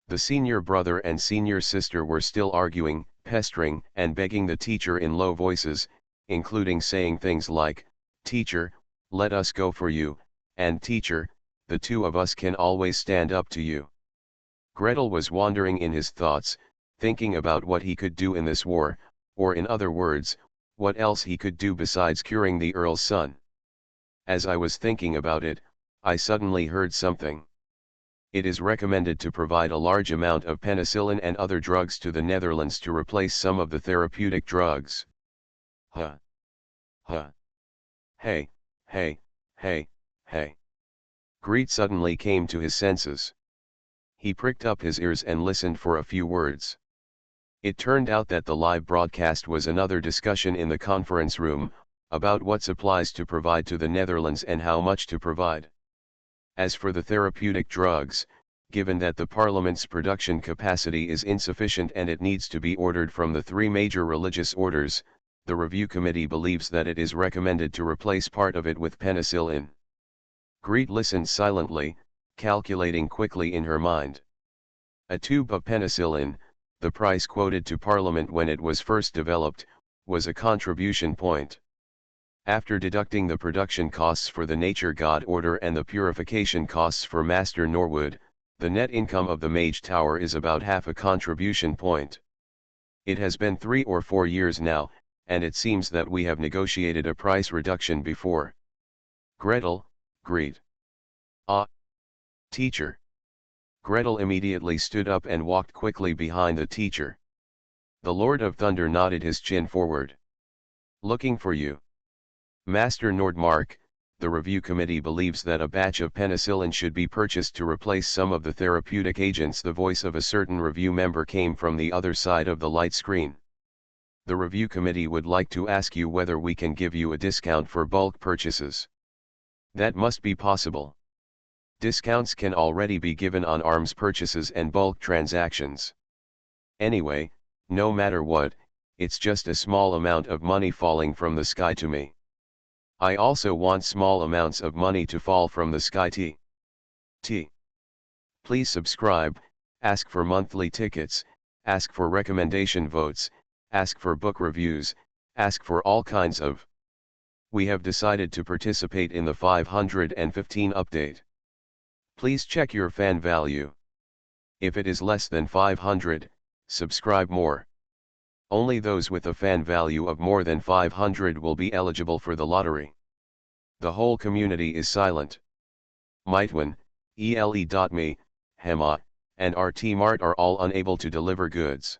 The senior brother and senior sister were still arguing, pestering, and begging the teacher in low voices, including saying things like, "Teacher, let us go for you," and "Teacher, the two of us can always stand up to you." Gretel was wandering in his thoughts, thinking about what he could do in this war, or in other words, what else he could do besides curing the Earl's son. As I was thinking about it, I suddenly heard something. It is recommended to provide a large amount of penicillin and other drugs to the Netherlands to replace some of the therapeutic drugs. Huh. Huh. Hey, hey, hey, hey. Greet suddenly came to his senses. He pricked up his ears and listened for a few words. It turned out that the live broadcast was another discussion in the conference room, about what supplies to provide to the Netherlands and how much to provide. As for the therapeutic drugs, given that the Parliament's production capacity is insufficient and it needs to be ordered from the three major religious orders, the review committee believes that it is recommended to replace part of it with penicillin. Greet listened silently, calculating quickly in her mind. A tube of penicillin, the price quoted to Parliament when it was first developed, was a contribution point. After deducting the production costs for the Nature God Order and the purification costs for Master Norwood, the net income of the Mage Tower is about half a contribution point. It has been 3 or 4 years now, and it seems that we have negotiated a price reduction before. Gretel, greet. Ah! Teacher. Gretel immediately stood up and walked quickly behind the teacher. The Lord of Thunder nodded his chin forward. Looking for you. Master Nordmark, the review committee believes that a batch of penicillin should be purchased to replace some of the therapeutic agents. The voice of a certain review member came from the other side of the light screen. The review committee would like to ask you whether we can give you a discount for bulk purchases. That must be possible. Discounts can already be given on arms purchases and bulk transactions. Anyway, no matter what, it's just a small amount of money falling from the sky to me. I also want small amounts of money to fall from the sky t. Please subscribe, ask for monthly tickets, ask for recommendation votes, ask for book reviews, ask for all kinds of. We have decided to participate in the 515 update. Please check your fan value. If it is less than 500, subscribe more. Only those with a fan value of more than 500 will be eligible for the lottery. The whole community is silent. Mitwin, ele.me, Hema, and RT-Mart are all unable to deliver goods.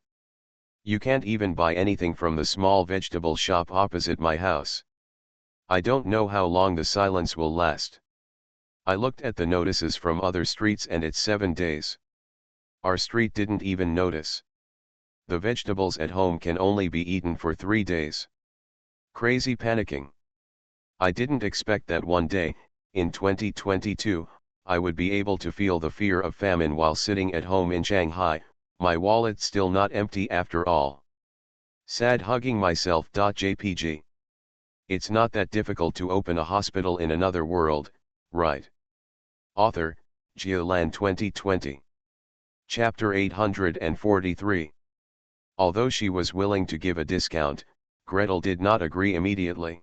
You can't even buy anything from the small vegetable shop opposite my house. I don't know how long the silence will last. I looked at the notices from other streets and it's 7 days. Our street didn't even notice. The vegetables at home can only be eaten for 3 days. Crazy panicking. I didn't expect that one day, in 2022, I would be able to feel the fear of famine while sitting at home in Shanghai, my wallet still not empty after all. Sad hugging myself. JPG. It's not that difficult to open a hospital in another world, right? Author, Geoland 2020. Chapter 843. Although she was willing to give a discount, Gretel did not agree immediately.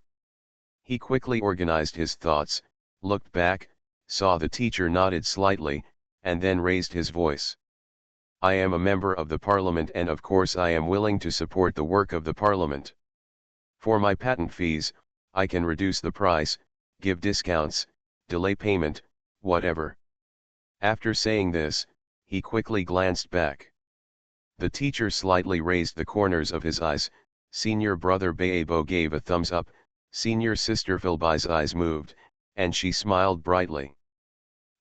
He quickly organized his thoughts, looked back, saw the teacher nodded slightly, and then raised his voice. I am a member of the Parliament and of course I am willing to support the work of the Parliament. For my patent fees, I can reduce the price, give discounts, delay payment, whatever. After saying this, he quickly glanced back. The teacher slightly raised the corners of his eyes, senior brother Baebo gave a thumbs up, senior sister Philby's eyes moved, and she smiled brightly.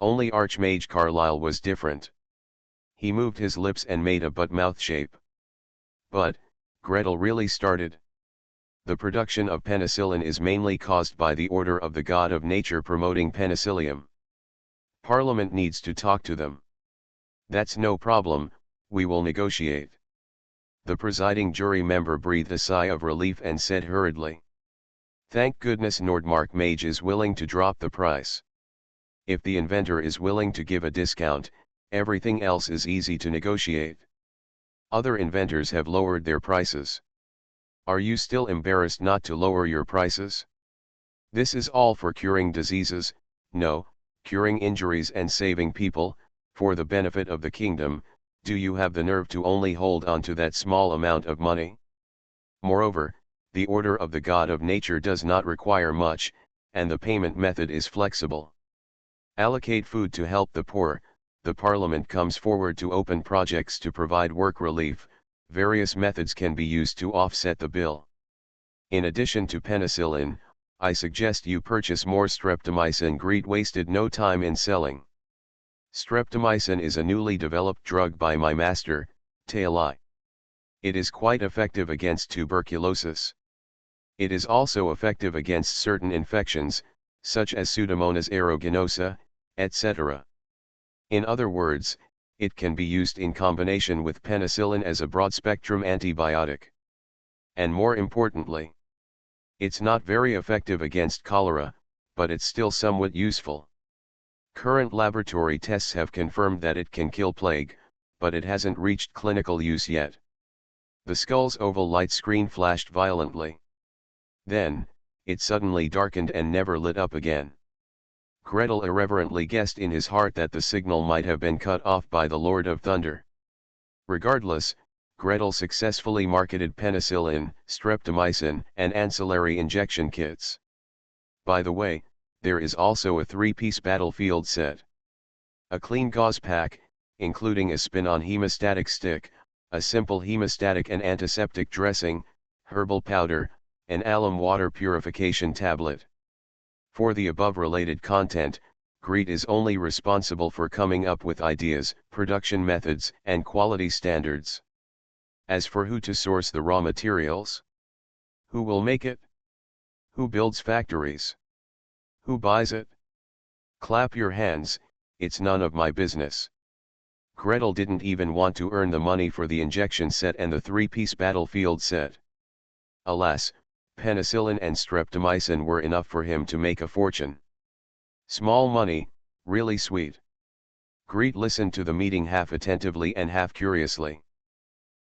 Only Archmage Carlyle was different. He moved his lips and made a but mouth shape. But, Gretel really started. The production of penicillin is mainly caused by the Order of the God of Nature promoting penicillium. Parliament needs to talk to them. That's no problem, we will negotiate. The presiding jury member breathed a sigh of relief and said hurriedly. Thank goodness Nordmark Mage is willing to drop the price. If the inventor is willing to give a discount, everything else is easy to negotiate. Other inventors have lowered their prices. Are you still embarrassed not to lower your prices? This is all for curing diseases, no, curing injuries and saving people, for the benefit of the kingdom. Do you have the nerve to only hold on to that small amount of money? Moreover, the Order of the God of Nature does not require much, and the payment method is flexible. Allocate food to help the poor. The Parliament comes forward to open projects to provide work relief. Various methods can be used to offset the bill. In addition to penicillin, I suggest you purchase more streptomycin. Greet wasted no time in selling. Streptomycin is a newly developed drug by my master, Tailai. It is quite effective against tuberculosis. It is also effective against certain infections, such as Pseudomonas aeruginosa, etc. In other words, it can be used in combination with penicillin as a broad-spectrum antibiotic. And more importantly, it's not very effective against cholera, but it's still somewhat useful. Current laboratory tests have confirmed that it can kill plague, but it hasn't reached clinical use yet. The skull's oval light screen flashed violently. Then, it suddenly darkened and never lit up again. Gretel irreverently guessed in his heart that the signal might have been cut off by the Lord of Thunder. Regardless, Gretel successfully marketed penicillin, streptomycin, and ancillary injection kits. By the way, there is also a 3-piece battlefield set. A clean gauze pack, including a spin-on hemostatic stick, a simple hemostatic and antiseptic dressing, herbal powder, and alum water purification tablet. For the above related content, Greet is only responsible for coming up with ideas, production methods, and quality standards. As for who to source the raw materials, who will make it, who builds factories, who buys it, clap your hands, it's none of my business. Gretel didn't even want to earn the money for the injection set and the 3-piece battlefield set. Alas, penicillin and streptomycin were enough for him to make a fortune. Small money, really sweet. Greet listened to the meeting half attentively and half curiously.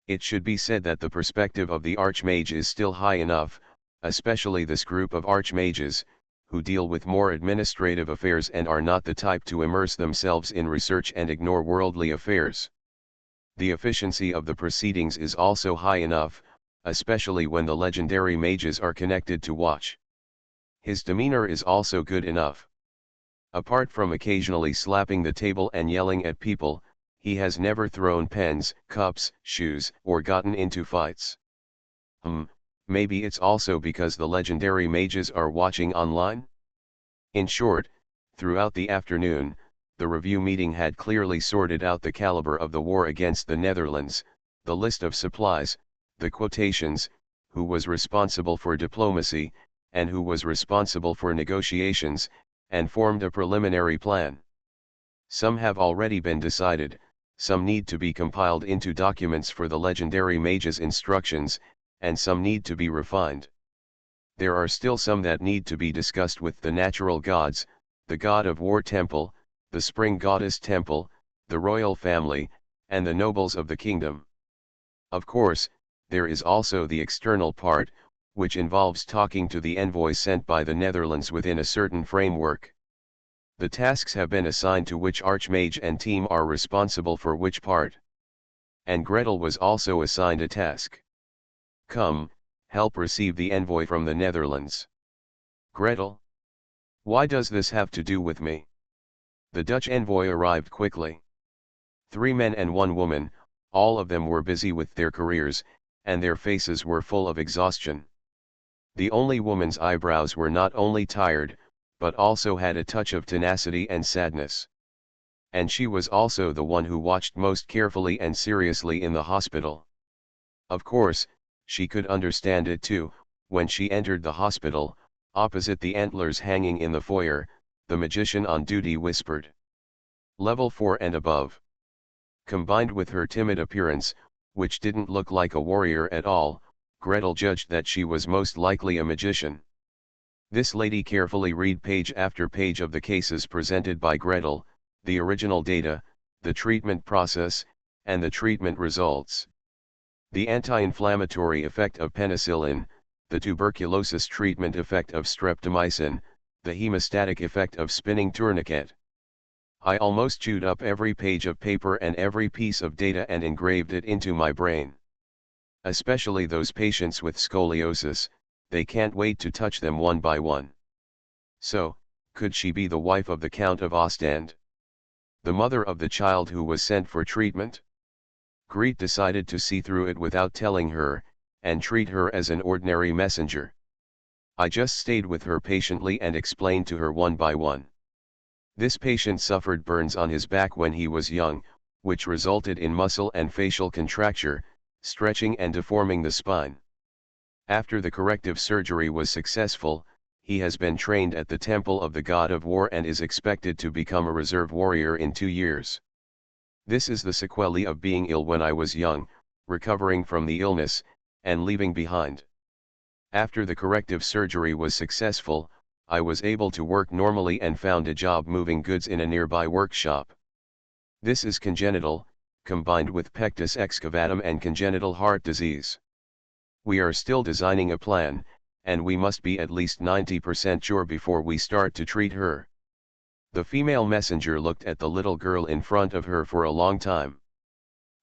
It should be said that the perspective of the Archmage is still high enough, especially this group of Archmages, who deal with more administrative affairs and are not the type to immerse themselves in research and ignore worldly affairs. The efficiency of the proceedings is also high enough, especially when the legendary mages are connected to watch. His demeanor is also good enough. Apart from occasionally slapping the table and yelling at people, he has never thrown pens, cups, shoes, or gotten into fights. Maybe it's also because the legendary mages are watching online? In short, throughout the afternoon, the review meeting had clearly sorted out the caliber of the war against the Netherlands, the list of supplies, the quotations, who was responsible for diplomacy, and who was responsible for negotiations, and formed a preliminary plan. Some have already been decided, some need to be compiled into documents for the legendary mage's instructions, and some need to be refined. There are still some that need to be discussed with the natural gods, the god of war temple, the spring goddess temple, the royal family, and the nobles of the kingdom. Of course, there is also the external part, which involves talking to the envoy sent by the Netherlands within a certain framework. The tasks have been assigned to which Archmage and team are responsible for which part. And Gretel was also assigned a task. Come, help receive the envoy from the Netherlands. Gretel? Why does this have to do with me? The Dutch envoy arrived quickly. 3 men and 1 woman, all of them were busy with their careers, and their faces were full of exhaustion. The only woman's eyebrows were not only tired, but also had a touch of tenacity and sadness. And she was also the one who watched most carefully and seriously in the hospital. Of course, she could understand it too. When she entered the hospital, opposite the antlers hanging in the foyer, the magician on duty whispered, "Level 4 and above." Combined with her timid appearance, which didn't look like a warrior at all, Gretel judged that she was most likely a magician. This lady carefully read page after page of the cases presented by Gretel, the original data, the treatment process, and the treatment results. The anti-inflammatory effect of penicillin, the tuberculosis treatment effect of streptomycin, the hemostatic effect of spinning tourniquet. I almost chewed up every page of paper and every piece of data and engraved it into my brain. Especially those patients with scoliosis, they can't wait to touch them one by one. So, could she be the wife of the Count of Ostend? The mother of the child who was sent for treatment? Greet decided to see through it without telling her, and treat her as an ordinary messenger. I just stayed with her patiently and explained to her one by one. This patient suffered burns on his back when he was young, which resulted in muscle and facial contracture, stretching and deforming the spine. After the corrective surgery was successful, he has been trained at the Temple of the God of War and is expected to become a reserve warrior in 2 years. This is the sequelae of being ill when I was young, recovering from the illness, and leaving behind. After the corrective surgery was successful, I was able to work normally and found a job moving goods in a nearby workshop. This is congenital, combined with pectus excavatum and congenital heart disease. We are still designing a plan, and we must be at least 90% sure before we start to treat her. The female messenger looked at the little girl in front of her for a long time.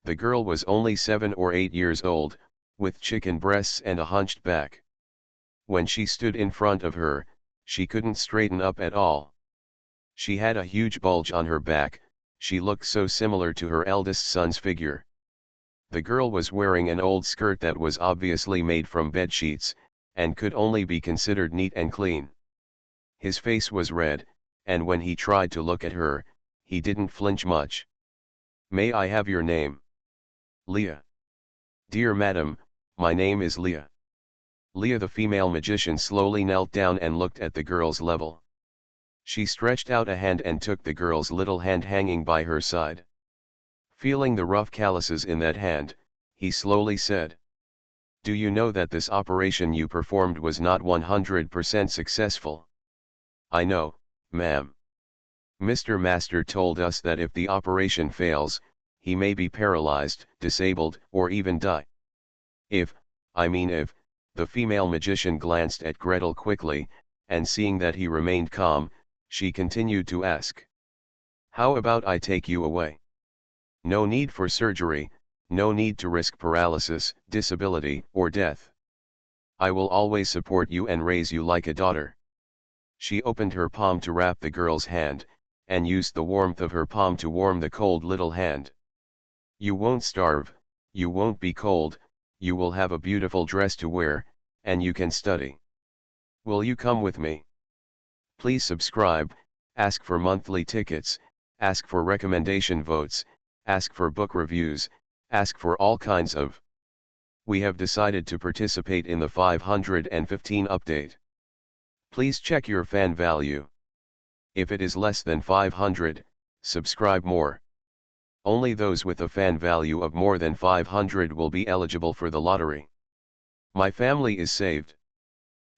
The girl was only 7 or 8 years old, with chicken breasts and a hunched back. When she stood in front of her, she couldn't straighten up at all. She had a huge bulge on her back, she looked so similar to her eldest son's figure. The girl was wearing an old skirt that was obviously made from bedsheets, and could only be considered neat and clean. His face was red, and when he tried to look at her, he didn't flinch much. "May I have your name?" "Leah." "Dear madam, my name is Leah." Leah the female magician slowly knelt down and looked at the girl's level. She stretched out a hand and took the girl's little hand hanging by her side. Feeling the rough calluses in that hand, he slowly said, "Do you know that this operation you performed was not 100% successful?" "I know, ma'am. Mr. Master told us that if the operation fails, he may be paralyzed, disabled, or even die." If, the female magician glanced at Gretel quickly, and seeing that he remained calm, she continued to ask, "How about I take you away? No need for surgery, no need to risk paralysis, disability, or death. I will always support you and raise you like a daughter." She opened her palm to wrap the girl's hand, and used the warmth of her palm to warm the cold little hand. "You won't starve, you won't be cold, you will have a beautiful dress to wear, and you can study. Will you come with me? Please subscribe, ask for monthly tickets, ask for recommendation votes, ask for book reviews, ask for all kinds of. We have decided to participate in the 515 update. Please check your fan value. If it is less than 500, subscribe more. Only those with a fan value of more than 500 will be eligible for the lottery. My family is saved.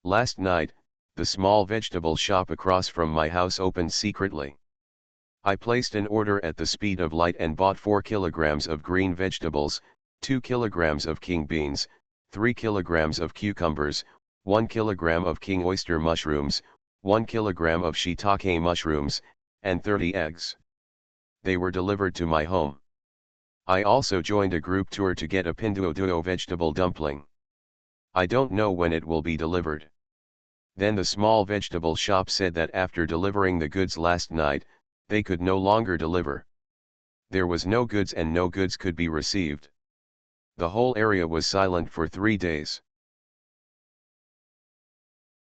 Last night, the small vegetable shop across from my house opened secretly. I placed an order at the speed of light and bought 4 kilograms of green vegetables, 2 kilograms of king beans, 3 kilograms of cucumbers, 1 kilogram of king oyster mushrooms, 1 kilogram of shiitake mushrooms, and 30 eggs. They were delivered to my home. I also joined a group tour to get a pinduoduo vegetable dumpling. I don't know when it will be delivered. Then the small vegetable shop said that after delivering the goods last night, they could no longer deliver. There was no goods and no goods could be received. The whole area was silent for 3 days.